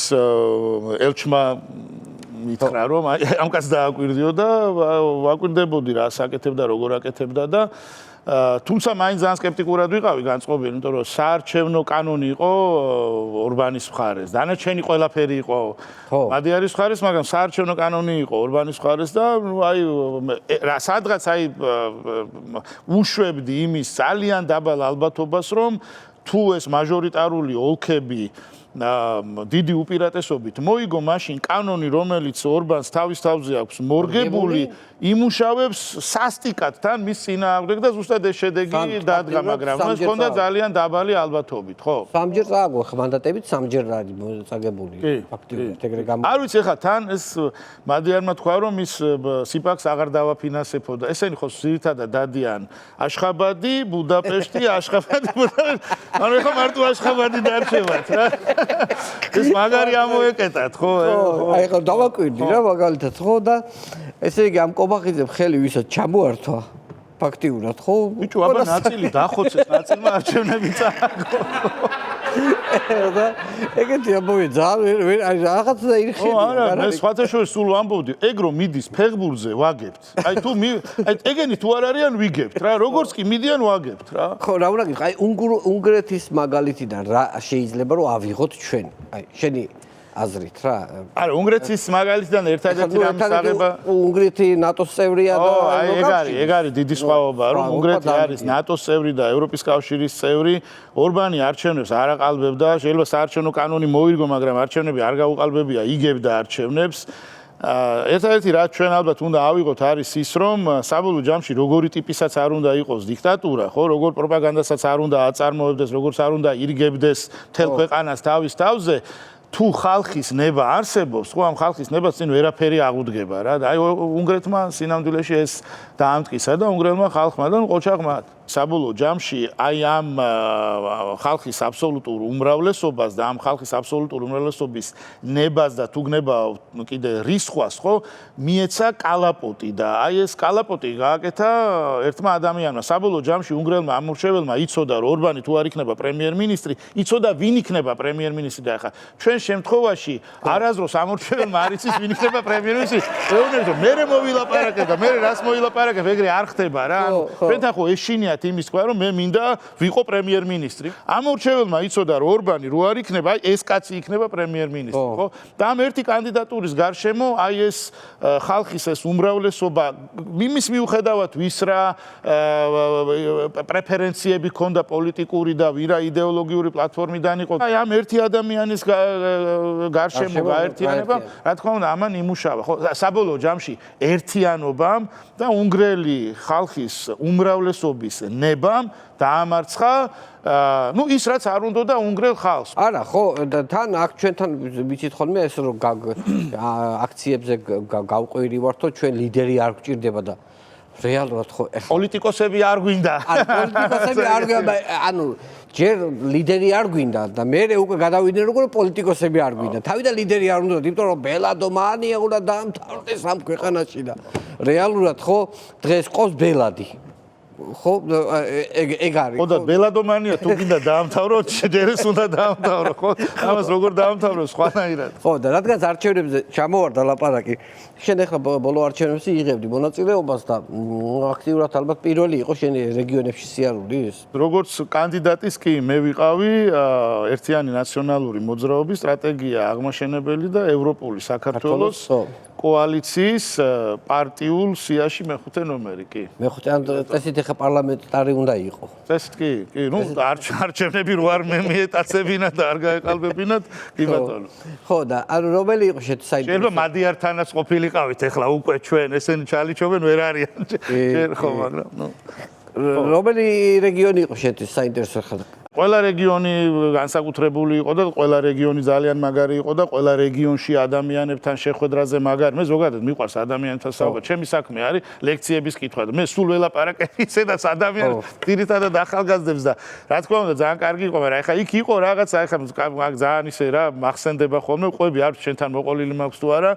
ელჩმა მითხრა რომ ამ კაცს დააკვირდიო და ვაკვირდებოდი რა საკეთებდა, როგორ აკეთებდა და თუმცა მაინც ძალიან სკეპტიკურად ვიყავი განწყობილი, იმიტომ რომ საარჩევნო კანონი იყო ორბანის მხარეს. დანარჩენი ყველაფერი იყო მადიარის მხარეს, მაგრამ საარჩევნო კანონი იყო ორბანის მხარეს და აი სადღაც აი უშვებდი იმის ძალიან დაბალ ალბათობას, რომ თუ ეს მაჟორიტარული ოლქები დიდი უპირატესობით მოიგო მაშინ კანონი, რომელიც ორბანს თავის თავზე აქვს მორგებული, იმუშავებს სასტიკად თან მის წინააღმდეგ და ზუსტად ეს შედეგი დადგა, მაგრამ ეს ხონდა ძალიან დაბალი ალბათობით, ხო? სამჯერ წააგო მანდატებით, სამჯერ არის წაგებული ფაქტიურად ეგრე გამო. არ ვიცი ხა თან ეს მადიარმა თქვა რომ ის სიპაქს აღარ დავაფინანსებო და ესენი ხო ძირითადად დადიან აშხაბადი, ბუდაპეშტი, აშხაბადი, ბუდაპეშტი. ანუ ხა მარტო აშხაბადი დარჩევათ რა. ეს მაგარი ამოეკეტათ, ხო? აი ხა დავაკვირდი რა მაგალითად, ხო და ესე იგი ამ კობახიძემ ხელი ვისაც ჩამოართვა ფაქტიურად, ხო? ბიჭო, აბა ნაწილი დახოცეს, ნაწილმა არჩევნები წააგო. და ეგეთი ამბავი ძალიან აი რაღაც და ირხები. ხო, არა, მე სხვათა შორის სულ ვამბობდი, ეგ რომ მიდის ფეხბურთზე ვაგებთ. აი თუ აი ეგენი თუ არ არიან ვიგებთ რა, როგორც კი მიდიან ვაგებთ რა. ხო, რა უნდა გითხრა, აი უნგრეთის მაგალითიდან რა შეიძლება რომ ავიღოთ ჩვენ? აი შენი აზრით რა. არა, უნგრეთის მაგალითიდან ერთადერთი რამ საღება უნგრეთი ნატოს წევრია და ეგ არის დიდი სხვაობა, რომ უნგრეთი არის ნატოს წევრი და ევროპის კავშირის წევრი. ორბანი არჩევნებს არ აყალბებდა, შეიძლება საარჩევნო კანონი მოირგო, მაგრამ არჩევნები არ გაუყალბებია, იგებდა არჩევნებს. ერთადერთი რაც ჩვენ ალბათ უნდა ავიღოთ არის ის, რომ საბოლოო ჯამში როგორი ტიპისაც არ უნდა იყოს დიქტატურა, ხო, როგორ პროპაგანდასაც არ უნდა აწარმოებდეს, როგორც არ უნდა ირგებდეს თელ ქვეყანას თავის თავზე. თუ ხალხის ნება არსებობს, ხო ამ ხალხის ნებას წინ ვერაფერი აღუდგება რა. აი უნგრეთმა სინამდვილეში ეს დაამტკიცა და უნგრელმა ხალხმა და ყოჩაღმა საბოლოო ჯამში აი ამ ხალხის აბსოლუტურ უმრავლესობას და ამ ხალხის აბსოლუტურ უმრავლესობის ნებას და თუ გნება კიდე რისხვას, ხო, მიეცა კალაპოტი და აი ეს კალაპოტი გააკეთა ერთმა ადამიანმა. საბოლოო ჯამში უნგრელმა ამორჩეველმა იცოდა რომ ორბანი თუ არ იქნება პრემიერ-მინისტრი, იცოდა ვინ იქნება პრემიერ-მინისტრი და ახლა ჩვენ შემთხვევაში არაზროს ამორჩეველმა არ იცის ვინ იქნება პრემიერ-მინისტრი. ეუბნებს რომ მე მოვილაპარაკებ და მე რას მოვილაპარაკებ, ეგრე არ ხდება რა. ჩვენთან ხო ეშინიათ იმის თქვა რომ მე მინდა ვიყო პრემიერ-მინისტრი. ამორჩეველმა იცოდა რომ ორბანი რო არ იქნება, აი ეს კაცი იქნება პრემიერ-მინისტრი, ხო? და ამ ერთი კანდიდატურის გარშემო აი ეს ხალხის ეს უმრავლესობა იმის მიუხედავად ვის რა პრეფერენციები ქონდა პოლიტიკური და ვირა იდეოლოგიური პლატფორმიდან იყო. აი ამ ერთი ადამიანის გარშემო გაერთიანება, რა თქმა უნდა, ამან იმუშავა. ხო, საბოლოო ჯამში ერთიანობამ და უნგრელი ხალხის უმრავლესობის ნებამ დაამარცხა ну ის რაც არ უნდა და უნგრელ ხალხს. არა, ხო, და თან აქ ჩვენთან ვიცით ხოლმე ეს რომ აქციებზე გავყვირი ვართო ჩვენ ლიდერი არ გვჭირდება და რეალურად ხო პოლიტიკოსები არ გვინდა. პოლიტიკოსები არ გვინდა, ანუ ჯერ ლიდერი არ გვინდა და მე უკვე გადავიდნენ როგორ პოლიტიკოსები არ გვინდა. თავიდან ლიდერი არ უნდა, იმიტომ რომ ბელადო მანია უნდა დაამთავრდეს ამ ქვეყანაში და რეალურად ხო დღეს ყავს ბელადი. ხო ეგ არის. ხო და ბელადომანია თუ გინდა დაამთავრო, ჯერ ეს უნდა დაამთავრო, ხო? ამას როგორ დაამთავრო სხვანაირად. ხო და რადგან არჩევნებზე ჩამოვარდა ლაპარაკი, შენ ახლა ბოლო არჩევნებში იღებდი მონაწილეობას და აქტიურად ალბათ პირველი იყო შენი რეგიონებში სიარულის. როგორც კანდიდატის კი მე ვიყავი ერთიანი ნაციონალური მოძრაობის სტრატეგია აღმაშენებელი და ევროპული საქართველოს კოალიციის პარტიულ სიაში მეხუთე ნომერი კი. მეხუთე ან წესით ახლა პარლამენტარი უნდა იყო. წესით კი, ნუ არჩევნები რო არ მიეტაცებინათ და არ გაეყალბებინათ, კი ბატონო. ხო და ანუ რომელი იყო საინტერესო? შეიძლება მადიართანაც ყოფილიყავით ახლა უკვე ჩვენ ესენი ჩალიჩობენ ვერ არიან. ჯერ ხო, მაგრამ ნუ რომელი რეგიონი იყო შეთვის საინტერესო ხალხი? ყველა რეგიონი განსაკუთრებული იყო და ყველა რეგიონი ძალიან მაგარი იყო და ყველა რეგიონში ადამიანებთან შეხვედრაზე მაგარი. მე ზოგადად მიყვარს ადამიანთან საუბარი. ჩემი საქმე არის ლექციების კითხვა და მე სულ ველაპარაკები ისედაც ადამიანებს ძირითადად ახალგაზრდებს და რა თქმა უნდა ძალიან კარგი იყო, მაგრამ ეხლა იქ იყო რაღაცა, ეხლა ძალიან ისე რა მახსენდება ხოლმე, ყვები არ შენთან მოყოლილი მაქვს თუ არა.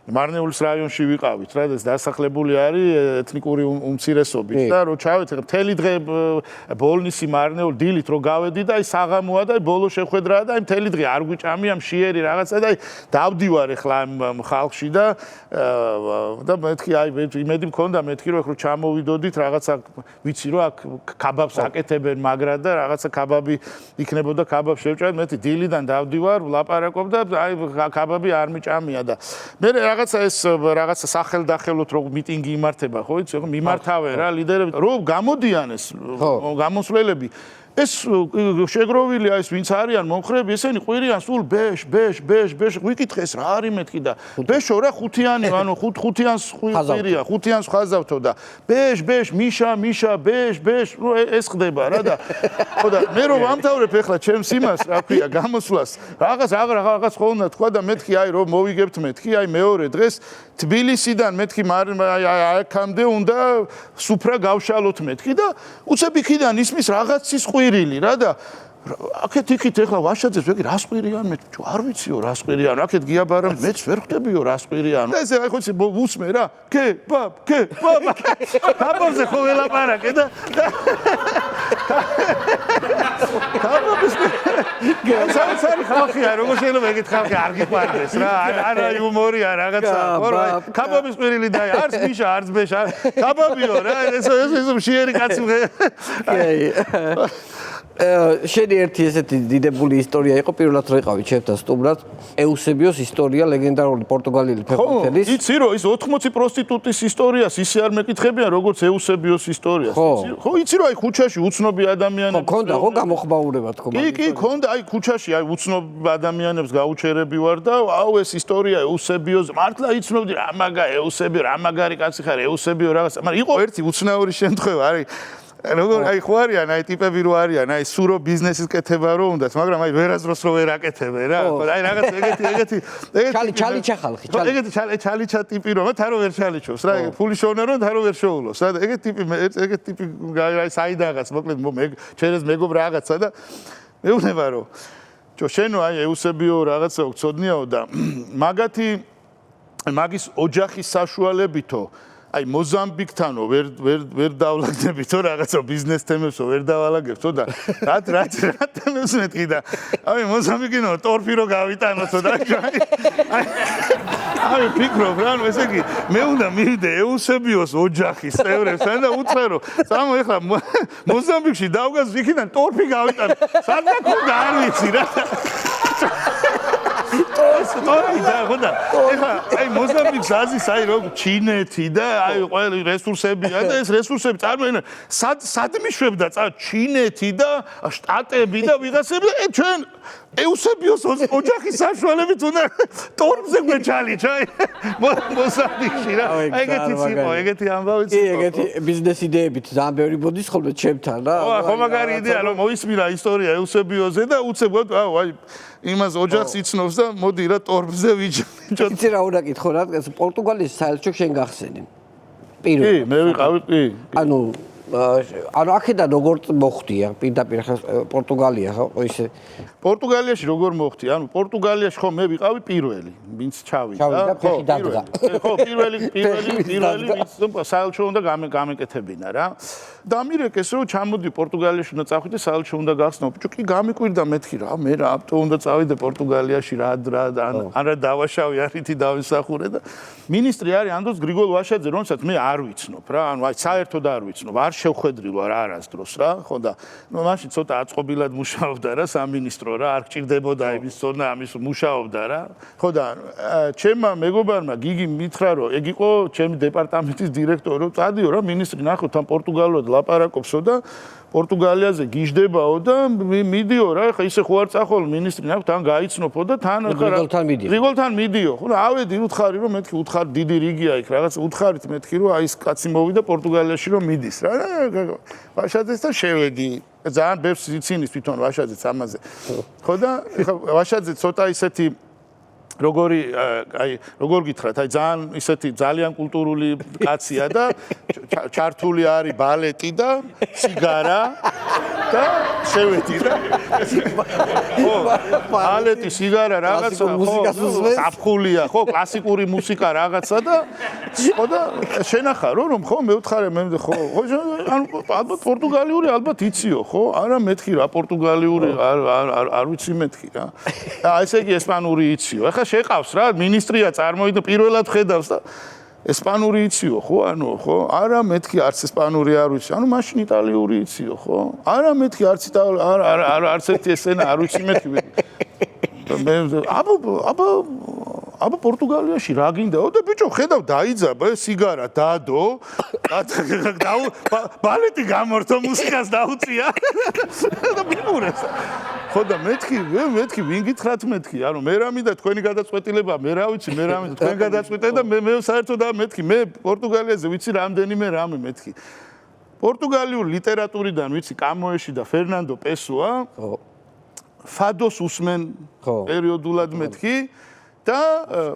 მარნეულის რაიონში ვიყავით რა და დასახლებული არის ეთნიკური უმცირესობით და რო ჩავეთ ეხლა მთელი დღე ბოლნისი მარნეული დილით რო გავედი და აი საღამოა და ბოლო შეხვედრაა და აი მთელი დღე არ გვიჭამია მშიერი რაღაცა და აი დავდივარ ეხლა ამ ხალხში და მეთქი აი იმედი მქონდა მეთქი რომ ეხლა ჩამოვიდოდით რაღაცა ვიცი რომ აქ კაბაბს აკეთებენ მაგრად და რაღაცა კაბაბი იქნებოდა კაბაბ შევჭამ მეთი დილიდან დავდივარ ვლაპარაკობ და აი კაბაბი არ მიჭამია და მე რაღაცა ეს რაღაცა სახელდახელოთ რომ მიტინგი იმართება ხო იცი ხო მიმართავენ რა ლიდერები რომ გამოდიან ეს გამოსვლელები ეს შეგროვილია ეს ვინც არიან მომხრები ესენი ყვირიან სულ ბეშ ვიკითხეს რა არის მეთქი და ბეშო რა ხუთიანი ანუ ხუთიანს ყვირია ხუთიანს ხაზავთო და ბეშ მიშა ბეშ ეს ხდება რა და ხო და მე რომ ვამთავრებ ახლა ჩემს იმას რა ქვია გამოსვლას რაღაც ხოლმე თქვა და მეთქი აი რომ მოვიგებთ მეთქი აი მეორე დღეს თბილისიდან მეთქი აქამდე უნდა სუფრა გავშალოთ მეთქი და უცებ იქიდან ისმის რაღაცის ყვირილი რა და აქეთ იქით ახლა ვაშაძეს ვეგი რას ყვირიან მე არ ვიციო რას ყვირიან აქეთ გიაბარებ მეც ვერ ხვდებიო რას ყვირიან ესე აი ხო იცი უსმე რა კებაბ კაბაბზე ხო ველაპარაკე და კაბაბის საერთოდ ხალხია როგორ შეიძლება ეგეთ ხალხი არ გიყვარდეს რა არა იუმორია რაღაცა ხო რა კაბაბის ყვირილი და არც მიშა არც ბეშა კაბაბიო რა ეს მშიერი კაცი შენი ერთი ესეთი დიდებული ისტორია იყო პირველად რო იყავი ჩემთან სტუმრად ეუსებიოს ისტორია ლეგენდარული პორტუგალიელი ფეხბურთელის ხო იცი რომ ის 80 პროსტიტუტის ისტორიას ისე არ მეკითხებიან როგორც ეუსებიოს ისტორიას ხო იცი რომ აი ქუჩაში უცნობი ადამიანები ქონდა ხო გამოხმაურება თქო კი ქონდა აი ქუჩაში აი უცნობ ადამიანებს გაუჩერები ვარ და აუ ეს ისტორია ეუსებიოს მართლა იცნობდი რა მაგა ეუსებიო რა მაგარი კაცი ხარ ეუსებიო რაღაც მაგრამ იყო ერთი უცნაური შემთხვევა არის როგორ აი ხო არიან აი ტიპები რო არიან აი სურო ბიზნესის კეთება რო უნდათ მაგრამ აი ვერაზროს რო ვერ აკეთებენ რა ხო აი რაღაც ეგეთი ჩალიჩა ხალხი ეგეთი ჩალიჩა ტიპი რო თა რო ვერ ჩალიჩობს რა ფული შოვნა რო თა რო ვერ შოულოს რა ეგეთი ტიპი აი საიდანაც მოკლედ ჩემს მეგობ რაღაცა და მეუბნება რომ შენო აი ეუსებიო რაღაცა გწოდნიაო და მაგის ოჯახის საშუალებითო აი მოზამბიკთანო ვერ დავლაგდებითო რაღაცა ბიზნეს თემებსო ვერ დავალაგებთო და რა თემებს მეთქი და აი მოზამბიკინო ტორფი რო გავიტანოთო და აი ფიქრობ რა ნუ ესე იგი მე უნდა მივიდე ეუსებიოს ოჯახის წევრებთან და უთხრა რომ სამო ეხლა მოზამბიკში დავგას იქიდან ტორფი გავიტანო სადღა ქონდა არ ვიცი რა აი მოზამბიკს აზის აი რო ჩინეთი და აი ყველა რესურსებია და ეს რესურსები წარმოედგინა სად მიშვებდა ჩინეთი და შტატები და ვიღაცები ჩვენ ეუსებიოს ოჯახის საშუალებით უნდა ტორფზე გვეჩალიჩა მოზამბიკში რა ეგეთი ამბავიც კი ეგეთი ბიზნეს იდეებით ძალიან ბევრი მოდის ხოლმე ჩემთან რა ხო მაგარი იდეა რომ მოისმინა ისტორია ეუსებიოზე და უცებ აი იმას ოჯახს იცნობს და მოდი რა ტორფზე ვიჯო იცი რა უნდა კითხო რა პორტუგალიის საელჩო შენ გახსენე პირველ კი მე ვიყავი კი ანუ ანუ აქედან როგორ მოხდია პირდაპირ პორტუგალია ხო ისე პორტუგალიაში როგორ მოხდი? ანუ პორტუგალიაში ხო მე ვიყავი პირველი, ვინც ჩავიდა. ხო, პირველი ვინც საელჩო უნდა გამეკეთებინა რა. და ამირეკეს რომ ჩამოდი პორტუგალიაში უნდა წავიდე საელჩო უნდა გახსნო. ბიჭო კი გამიკვირდა მეთქი რა, მე რა აბტო უნდა წავიდე პორტუგალიაში რა არა დავაშავი არითი დავისახურე და მინისტრი არის ანდოს გრიგოლ ვაშაძე, რომელსაც მე არ ვიცნობ რა. ანუ აი საერთოდ არ ვიცნობ, არ შევხედრილ ვარ არასდროს რა. ხო და მაშინ ცოტა აწყობილად მუშაობდა რა სამინისტრო რა, არ გჭირდებოდა იმის ზონა ამის მუშაობდა რა. ხო და ჩემმა მეგობარმა გიგი მითხრა რომ ეგ იყო ჩემი დეპარტამენტის დირექტორი, რომ წადიო რა მინისტრი ნახო თან პორტუგალურად ლაპარაკობსო და პორტუგალიაზე გიждდებაო და მიდიო რა, ხა ისე ხო არ წახვალ მინისტრი ნახო თან გაიცნობო და თან ხა რიგოლთან მიდიო. ხო და ავედი უთხარი რომ მეთქი უთხარ დიდი რიგია იქ რაღაც უთხარით მეთქი რომ აი ეს კაცი მოვიდა პორტუგალიაში რომ მიდის რა. ვაშაძესთან შევედი. ძალიან ბევრს ცინის თვითონ ვაშაძეც ამაზე. ხო და ხა ვაშაძე ცოტა ისეთი როგორ გითხრათ, აი ძალიან ისეთი ძალიან კულტურული კაცია და ჩართული არის ბალეტი და სიგარა და შევედი რა. ხო, ბალეტი, სიგარა რაღაცა, ხო, საფხულია, ხო, კლასიკური მუსიკა რაღაცა და ხო და შენახარო რომ ხო მე ვთხარე მე ხო, ანუ ალბათ პორტუგალიური ალბათ იციო, ხო? არა მეთქი რა, პორტუგალიური არ ვიცი მეთქი რა. და ესე იგი ესპანური იციო. ახლა შეყავს რა მინისტრია წარმოიდა პირველად ხედავს და ესპანური იციო ხო ანუ ხო არა მეთქი არც ესპანური არ ვიცი ანუ მაშინ იტალიური იციო ხო არა მეთქი არც არც ერთი ესენა არ ვიცი მეთქი მე აბა პორტუგალიაში რა გინდაო და ბიჭო ხედავ დაიძაბა სიგარა დადო ბალეტი გამორთო მუსიკას დაუწია და მიყურეს ხო და მეთქი ვინ გითხრათ მეთქი ანუ მე რამიდა თქვენი გადაწყვეტილება მე რა ვიცი მე რამიდა თქვენ გადაწყვეტე და მე საერთოდ და მეთქი მე პორტუგალიაზე ვიცი რამდენიმე რამე მეთქი პორტუგალიური ლიტერატურიდან ვიცი კამოეში და ფერნანდო პესოა ხო ფადოს უსმენ პერიოდულად მეთქი და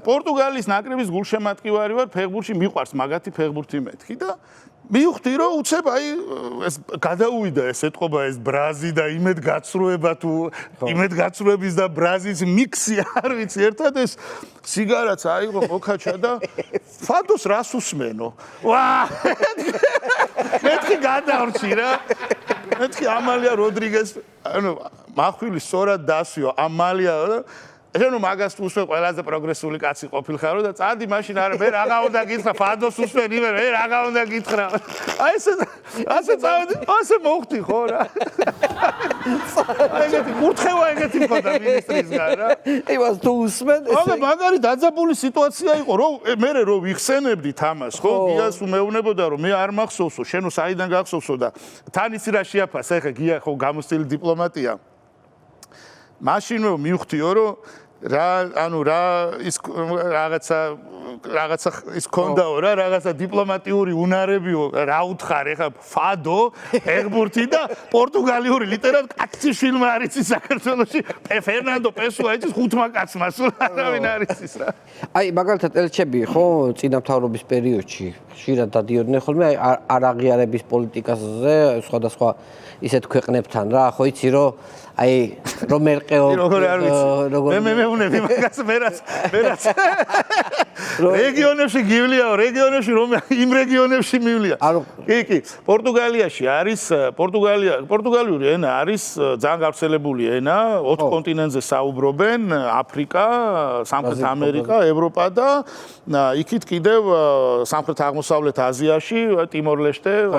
პორტუგალიის ნაკრების გულშემატკივარი ვარ ფეხბურთში მიყვარს მაგათი ფეხბურთი მეთქი და მივხვდი რომ უცებ აი ეს გადაუვიდა ეს ეთყობა ეს ბრაზი და იმედგაცრუება თუ იმედგაცრუების და ბრაზის მიქსი არ ვიცი ერთად ეს სიგარაც აიღო მოკაჩა და ფადოს რას უსმენო ვა მეთქი გადავრჩი რა მეთქი ამალია როდრიგეს ანუ მახვილი სწორად დასვიო ამალია ესენო მაგას უსვენ ყველაზე პროგრესული კაცი ყოფილხარო და წადი მაშინ არა მე რაღა უნდა გითხრა ფადოს უსვენ იმე მე რაღა უნდა გითხრა აი ასე წავედი ასე მოხდი ხო რა ეგეთი კურთხევა ეგეთი მქონდა მინისტრისგან რა იმას თუ უსმენ ესე მაგარი დაძაბული სიტუაცია იყო რომ მე რო ვიხსენებდი თამას ხო გიას უმეუბნებოდა რომ მე არ მახსოვსო შენო საიდან გახსოვსო და თან იცი რა შეაფას ეხა გია ხო გამოსწილი დიპლომატია მაშინ რომ მივხვდიო რომ რა ანუ რა ის რაღაცა ის კონდაო რა რაღაცა დიპლომატიური უნარებიო რა უთხარ ეხა ფადო ფეხბურთი და პორტუგალიური ლიტერატურა კაცი ფილმი არის საქართველოში ფერნანდო პესოა ის ხუთმა კაცმა სულ არავინ არის ის რა აი მაგალითად ელჩები ხო წინამთავრობის პერიოდში ხშირად დადიოდნენ ხოლმე არ აღიარების პოლიტიკაზე სხვადასხვა ისეთ ქვეყნებთან რა ხო იცი რომ აი რომ მერყეო როგორ მე მეუნები მაგას მერაც რეგიონებში გივლია რეგიონებში რომ იმ რეგიონებში მივლია კი პორტუგალიაში არის პორტუგალიური ენა არის ძალიან გავრცელებული ენა 4 კონტინენტზე საუბრობენ აფრიკა სამხრეთ ამერიკა ევროპა და იქით კიდევ სამხრეთ აღმოსავლეთ აზიაში ტიმორ-ლესტე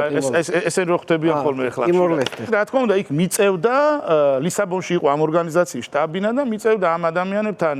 ესენ რო ხდებიან ხოლმე ახლა რა თქმა უნდა იქ მიწევდა ლისაბონში იყო ამ ორგანიზაციის შტაბინა და მიწევდა ამ ადამიანებთან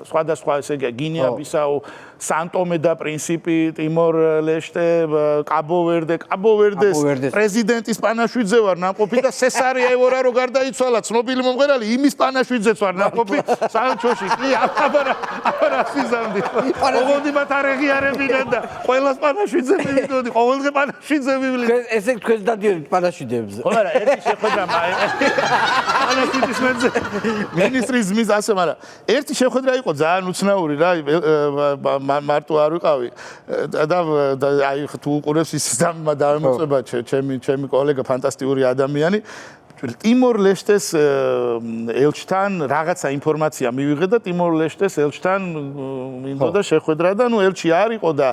სხვადასხვა ესე იგი გინეა-ბისაუ, სან-ტომე და პრინსიპი, ტიმორ-ლესტე, კაბო-ვერდეს პრეზიდენტის პანაშვიდზე ვარ ნამყოფი და სესარი ევორა რო გარდაიცვალა ცნობილი მომღერალი იმის პანაშვიდზეც ვარ ნამყოფი საელჩოში კი აბარა სიზამდი ყოველდღე მათ არეგიარებინან და ყველას პანაშვიდზე მივიდოდი ყოველდღე პანაშვიდზე მივიდი ესე თქვენ დადიოდით პანაშვიდებზე ხო არა ერთი შეხვედრა ანასტიტის მენზე მინისტრის ზმის ასე, მაგრამ ერთი შეხვედრა იყო ძალიან უცნაური რა, მარტო არ ვიყავი და აი თუ უყურებს ის დამემოწება ჩემი კოლეგა ფანტასტიკური ადამიანი ტიმორ-ლესტეს ელჩთან რაღაცა ინფორმაცია მივიღე და ტიმორ-ლესტეს ელჩთან მინდოდა შეხვედრა და ნუ ელჩი არ იყო და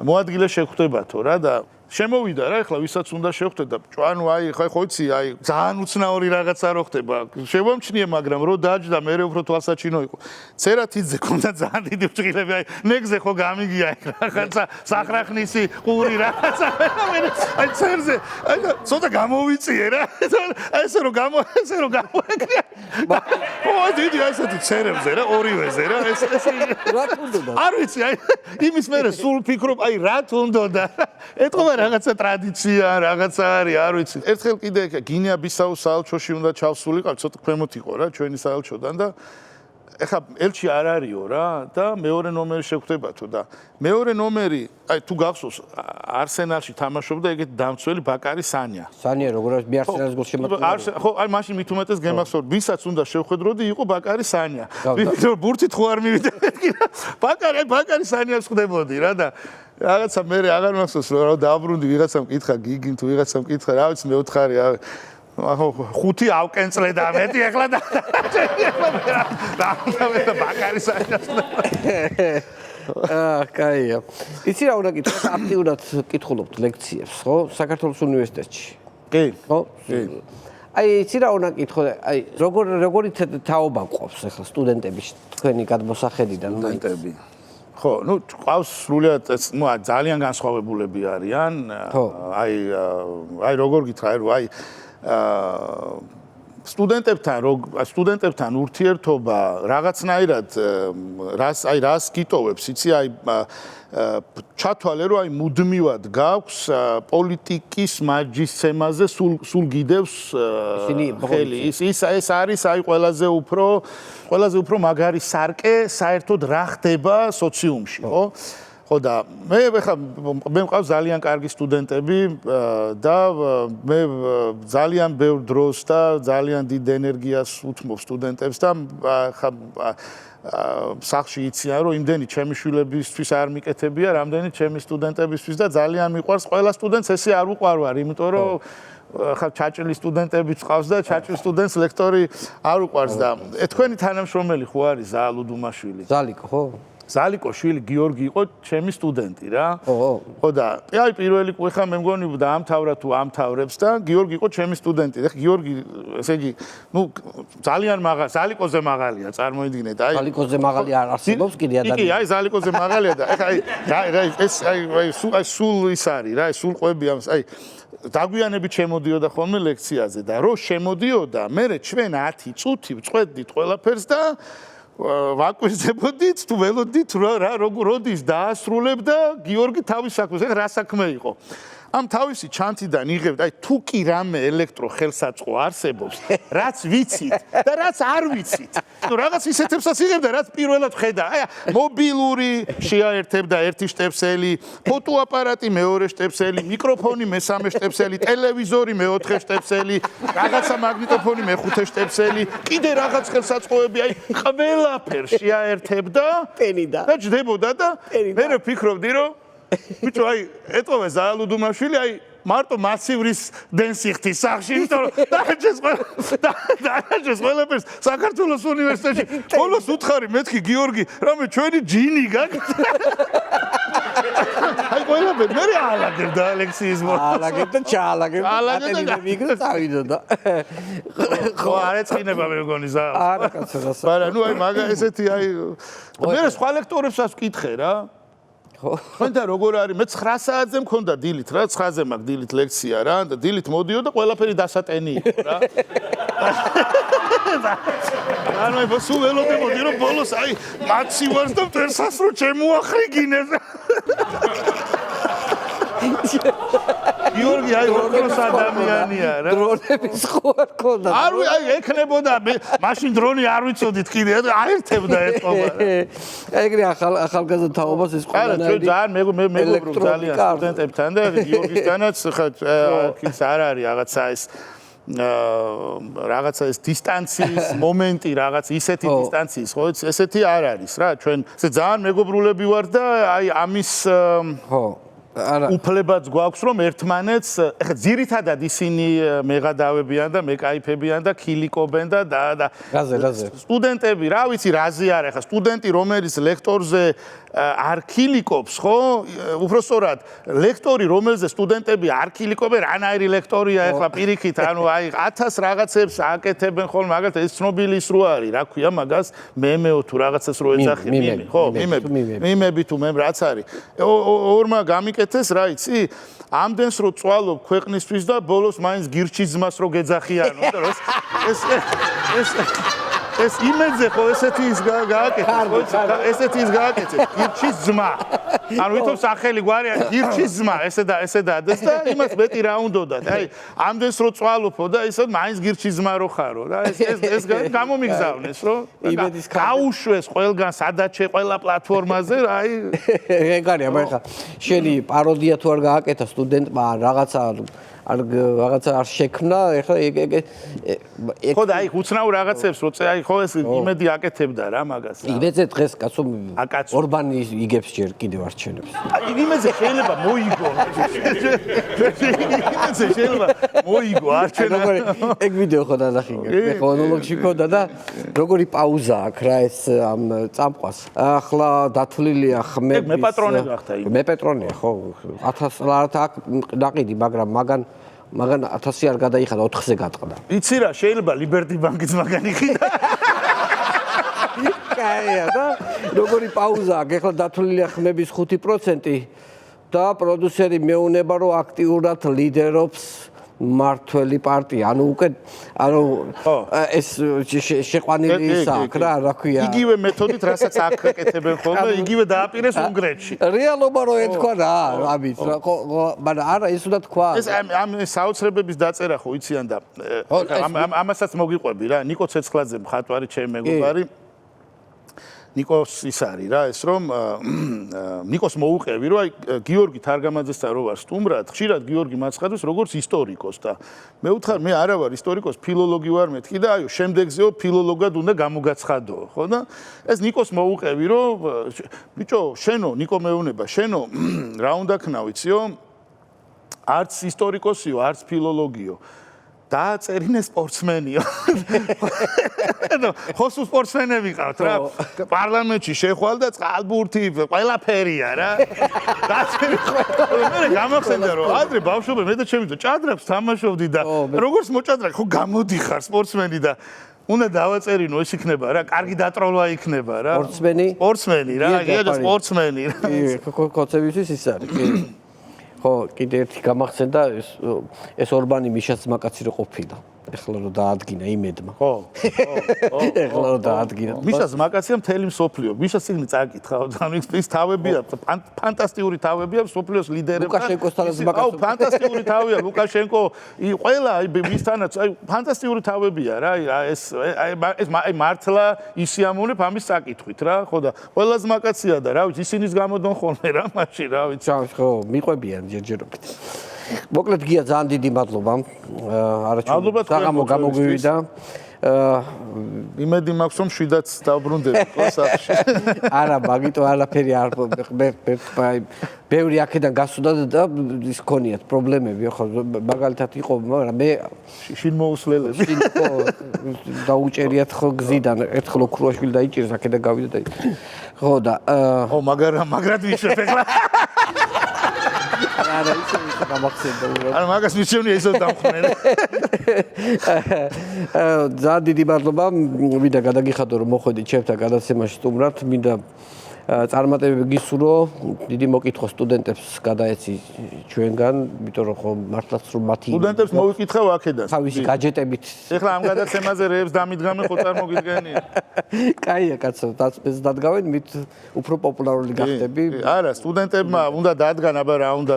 მოადგილე შეხვდებათო რა და შემოვიდა რა ეხლა ვისაც უნდა შეხვდე და ჭვანუ აი ხო იცი აი ძალიან უცნაური რაღაცა რო ხდება შემომჩნიე მაგრამ რო დაჯდა მე უფრო თვალსაჩინო იყო ცერათიძე ქონდა ძალიან დიდი ბრჭყილები აი ნეგზე ხო გამიგია რაღაცა სახრახნისი ყური რაღაცა აი ცერზე აი ცოტა გამოვიწიე რა აი ესე რომ გამოეკრია ო დიდი ასეთი ცერებზე რა ორივეზე რა ეს რა თუნდოდა არ ვიცი აი იმის მერე სულ ფიქრობ აი რა თუნდოდა ეთქობა რაღაცა ტრადიცია, რაღაცა არის, არ ვიცი. ერთხელ კიდე გინეა-ბისაუს საელჩოში უნდა ჩავსულიყავ, ცოტა ქვემოთ იყო რა, ჩვენი საელჩოდან და ეხლა ელჩი არ არისო რა და მეორე ნომერი შეხვდებათო და მეორე ნომერი, აი თუ გახსოვს, არსენალში თამაშობდა ეგეთი დამცველი ბაკარი სანია. სანია როგორ არის მე არსენალს გულში შემოწმებული. ხო, აი მაშინ მით უმეტეს გემახსოვს, ვისაც უნდა შევხვედროდი, იყო ბაკარი სანია. ბურთით ხო არ მივიდა ბაკარი სანიას ხვდებოდი რა და რაღაცა მე აღარ მახსოვს რა დააბრუნდი ვიღაცამ კითხა გიგინ თუ ვიღაცამ კითხა რა ვიცი მეოთხარი ხუთი ავკენწლე და მეტი ეხლა და და ბაკარი საერთოდ კაია იცი რა უნდა კითხო აქტიურად კითხულობთ ლექციებს ხო საქართველოს უნივერსიტეტში კი ხო აი იცი რა უნდა კითხო აი როგორი თაობა გვყავს ახლა სტუდენტების თქვენი გადმოსახედიდან სტუდენტები ხო, ну, ყავს სრულიად, ну, ძალიან განსხვავებულები არიან. აი როგორ გითხრა, აი სტუდენტებთან ურთიერთობა რაღაცნაირად რას გიტოვებს, იცი, აი ჩათვალე რომ აი მუდმივად გაქვს პოლიტიკის მაჯისცემაზე სულ გიდევს ხელი ის არის აი ყველაზე უფრო მაგარი სარკე საერთოდ რა ხდება სოციუმში ხო ხო და მე მყავს ძალიან კარგი სტუდენტები და მე ძალიან ბევრ დროს და ძალიან დიდ ენერგიას უთმობ სტუდენტებს და სახში იციან რომ იმდენი ჩემი შვილებისთვის არ მიკეთებია, რამდენი ჩემი სტუდენტებისთვის და ძალიან მიყვარს ყველა სტუდენტს ესე არ უყვარვარ, იმიტომ რომ ხა ჩაჭრილი სტუდენტებიც ყავს და ჩაჭრილ სტუდენტს ლექტორი არ უყვარს და თქვენი თანამშრომელი ხო არის ზაალ უდუმაშვილი? ზალიკო ხო? ზალიკო შვილი გიორგი იყო ჩემი სტუდენტი რა. ხო და აი პირველი ხა მე მგონი დაამთავრა თუ ამთავრებს და გიორგი იყო ჩემი სტუდენტი. ეხა გიორგი ესე იგი ნუ ძალიან მაღალი ზალიკოზე მაღალია წარმოიდგინეთ აი ზალიკოზე მაღალი არ არსებობს კიდე ადამიანი. კი აი ზალიკოზე მაღალია და ეხა აი ეს აი სულ ის არის რა სულ ყვები ამს აი დაგვიანებით შემოდიოდა ხოლმე ლექციაზე და რო შემოდიოდა მე ჩვენ 10 წუთი ვწყვეტდით ყველაფერს და ვაკვირდებოდით თუ ველოდით რა როგორ როდის დაასრულებდა გიორგი თავის საქმეს ეხლა რა საქმე იყო ამ თავისი ჩანთიდან იღებდა აი თუ კი რამე ელექტრო ხელსაწყო არსებობს რაც ვიცით და რაც არ ვიცით ნუ რაღაც ისეთებსაც იღებდა რაც პირველად ხედა აი მობილური შეაერთებდა ერთი შტეპსელი ფოტოაპარატი მეორე შტეპსელი მიკროფონი მესამე შტეპსელი ტელევიზორი მეოთხე შტეპსელი რაღაცა მაგნიტოფონი მეხუთე შტეპსელი კიდე რაღაც ხელსაწყოები აი ყველაფერს შეაერთებდა და ჯდებოდა და მე ვფიქრობდი რომ ბიჭო აი ეტყობე ზაალ უდუმაშვილი აი მარტო მასივრის დენსიხთის სახში იმიტომ რომ დააჯეს ყველაფერს საქართველოს უნივერსიტეტში ბოლოს უთხარი მეთქი გიორგი რამე ჩვენი ჯინი გაქვს აი ყველაფერი მე ალაგებდა ლექსიის ალაგებდა ჩაალაგებდა ატენები იქნა წავიდოდა ხო არ ეწყინება მე მგონი ზაალ არა კაცო მაგრამ ნუ აი მაგა ესეთი აი მე სხვა ლექტორებსაც ვკითხე რა ხონდა როგორ არის მე 9 საათზე მქონდა დილით რა 9-ზე მაგ დილით ლექცია რა და დილით მოდიოდა ყველაფერი დასატენი იყო რა ანუ მე სულ ველოდებოდი რომ ბოლოს აი მაცი ვარ და მტერსას რო შემოახრიგინე გიორგი აი როგორ ადამიანია რა დრონების ხო არ ქონდა არ აი ეკნებოდა მაშინ დრონი არ ვიცოდით კიდე აერთებდა ეთყობა ეგრე ახალგაზრდა თაობას ეს ყველანაირი ძალიან მეგობრობ ძალიან სტუდენტებთან და გიორგისთანაც ხა ის არ არის რაღაცა ეს რაღაცა ეს დისტანციის მომენტი, რაღაც ისეთი დისტანციის, ხო, ესეთი არ არის რა, ჩვენ ესე ძალიან მეგობრულები ვარ და აი ამის ხო უფლებაც გვაქვს რომ ერთმანეთს ეხლა ძირითადად ისინი მეღადავებიან და მეკაიფებიან და ქილიკობენ და რაზე სტუდენტები რა ვიცი რაზე არა ეხლა სტუდენტი რომელიც ლექტორზე არ ქილიკობს ხო უბრალოდ ლექტორი რომელზე სტუდენტები არ ქილიკობენ რანაირი ლექტორია ეხლა პირიქით ანუ აი 1000 რაღაცებს აკეთებენ ხოლმე მაგალითად ეს ცნობილი ის რო არის რა ქვია მაგას მემეო თუ რაღაცას რო ეძახი ხო მიმები თუ მე რაც არის ორმა გამიკეთეს რა იცი ამდენს რო წვალობ ქვეყნისთვის და ბოლოს მაინც გირჩის ძმას რო გეძახიანო და ეს იმედზე ხო ესეთი ის გააკეთეს ესეთი ის გააკეთეს გირჩის ძმა ანუ ვითომ სახელი გვარი არის გირჩის ძმა ესე დადეს და იმას მეტი რა უნდოდა აი ამდენს რო წვალობო და ისე მაინც გირჩის ძმა რო ხარო და ეს გამომიგზავნეს რო გაუშვეს ყველგან სადაჩე ყველა პლატფორმაზე აი ეგ არის აბა შენი პაროდია თუ არ გააკეთა სტუდენტმა რაღაცა არ შექმნა ეხლა ხო და აი უცნაურ რაღაცებს რო აი ხო ეს იმედი აკეთებდა რა მაგას იმედზე დღეს კაცო ორბანი იგებს ჯერ კიდევ არჩენებს აი იმედზე შეიძლება მოიგო იმედზე შეიძლება მოიგო არჩენა ეგ ვიდეო ხო დანახი მე ქრონოლოგში ქონდა და როგორი პაუზა აქვს რა ეს ამ წამყვას ახლა დათვლილია ხმების მე პატრონი გახდა იმ მე პატრონია ხო 1000 ლარად აქვს ნაყიდი მაგრამ მაგან 1000 არ გადაიხადა 4-ზე გატყდა. იცი რა, შეიძლება Liberty Bank-იც მაგან იყიდა. კაია და როგორი პაუზა აქვს, ეხლა დათვლილია ხმების 5% და პროდიუსერი მეუნება რომ აქტიურად ლიდერობს მართველი პარტია. ანუ უკვე ანუ ეს შეყვანილი ის აქვს რა ქვია. იგივე მეთოდით რასაც აკეთებენ ხოლმე, იგივე დააპირეს უნგრეთში. რეალობა რო ეთქვა რა, ამით რა მაგრამ არა ეს უნდა თქვა. ეს ამ საოცრებების დაწერა ხო იციან და ამასაც მოგიყვები რა, ნიკო ცეცხლაძე მხატვარი ჩემი მეგობარი ნიკოს ის არის რა ეს რომ ნიკოს მოუყევი რომ აი გიორგი თარგამაძესთან რო ვარ სტუმრად ხშირად გიორგი მაცხადებს როგორც ისტორიკოს და მე ვთხარ მე არა ვარ ისტორიკოს ფილოლოგი ვარ მეთქი და აიო შემდეგზეო ფილოლოგად უნდა გამოგაცხადო ხო და ეს ნიკოს მოუყევი რომ ბიჭო შენო ნიკო მეუნება შენო რა უნდა ქნა ვიციო არც ისტორიკოსიო არც ფილოლოგიო დააწერინე სპორტსმენიო. ხო სპორტსმენები ყავთ რა. პარლამენტში შეხვალ და წყალბურთი ყველაფერია რა. მე გამახსენდა რომ ადრე ბავშვობი მე და ჩემი და ჭადრაკს თამაშობდი და როგორც მოჭადრაკ ხო გამოდიხარ სპორტსმენი და უნდა დავაწერინო ეს იქნება რა, კარგი დატროლვა იქნება რა. სპორტსმენი რა, იგივე სპორტსმენი რა. კონცეფციის ის არის. ხო, კიდე ერთი გამახსენდა ეს ორბანი მიშას მაკაცი რო ყოფილა. ეხლა რო დაადგინა იმედმა. ხო. ეხლა რო დაადგინა. მიშას მაკაცია მთელი მსოფლიო. მიშას წიგნი წაკითხა, ანუ ის თავებია, ფანტასტიკური თავებია მსოფლიოს ლიდერებთან. ლუკაშენკოსთან მაკაცი. აუ, ფანტასტიკური თავია ლუკაშენკო. ყველა მისთანაც, აი ფანტასტიკური თავებია რა. ეს მართლა ისიამოვნებ ამის წაკითხვით რა. ხო და ყველას მაკაცია და რა ვიცი, ისინის გამოდონ ხოლმე რა მაშინ რა ვიცი. ხო, მიყვებიან ჯერჯერობით. მოკლედ გია ძალიან დიდი მადლობა. არაჩვენებთ საღამო გამოგვივიდა. იმედი მაქვს რომ შვიდაც დავბრუნდები ხო სახში. არა, მაგიტო არაფერი არ ბევრი აქედან გასვდა და ის ქონიათ პრობლემები ხო მაგალითად იყო მაგრამ მე შინ მოუსვლელები დაუჭერიათ ხო გზიდან ერთხელ ოქრუაშვილი დაიჭირეს აქედან გავიდა და ხო და ხო მაგრად ვიშვებ ეხლა არა ისე გამახსენდა არა მაგას მისჩევნია ისე დამხმენ ძალიან დიდი მადლობა მინდა გადაგიხადო რომ მოხვედით ჩემთან გადაცემაში სტუმრად მინდა წარმატებები გისურვო დიდი მოკითხვა სტუდენტებს გადაეცი ჩვენგან იმიტომ რომ ხო მართლაც რომ მათი სტუდენტებს მოვიკითხავ აქედან თავისი გაჯეტებით ეხლა ამ გადაცემაზე რეებს დამიდგამენ ხო წარმოგიდგენია კაია კაცო დაწეს დადგავენ მით უფრო პოპულარული გახდები არა სტუდენტებმა უნდა დადგან აბა რა უნდა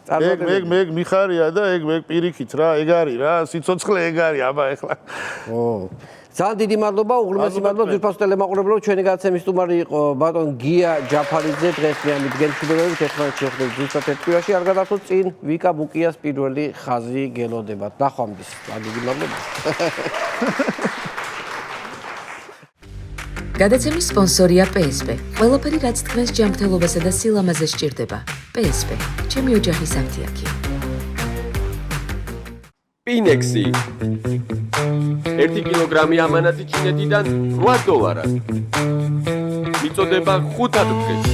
მე მიხარია და ეგ მე პირიქით რა ეგ არის რა სიცოცხლე ეგ არის აბა ეხლა ო ძალიან დიდი მადლობა, უღრმესი მადლობა ძვირფას ტელემაყურებელო, ჩვენი გადაცემის სტუმარი იყო ბატონ გია ჯაფარიძე, დღეს მე ამით გემშვიდობებით ერთმანეთს შევხვდებით ზუსტად ერთ კვირაში, არ გადახდოთ წინ ვიკა ბუკიას პირველი ხაზი გელოდებათ. ნახვამდის. დიდი მადლობა. გადაცემის სპონსორია PSP. ყველაფერი რაც თქვენს ჯანმრთელობასა და სილამაზე სჭირდება. PSP. ჩემი ოჯახის აფთიაქი. Pinexi. 1 კილოგრამი ამანათი ჩინეთიდან $8. მიწოდება 5 დღეს.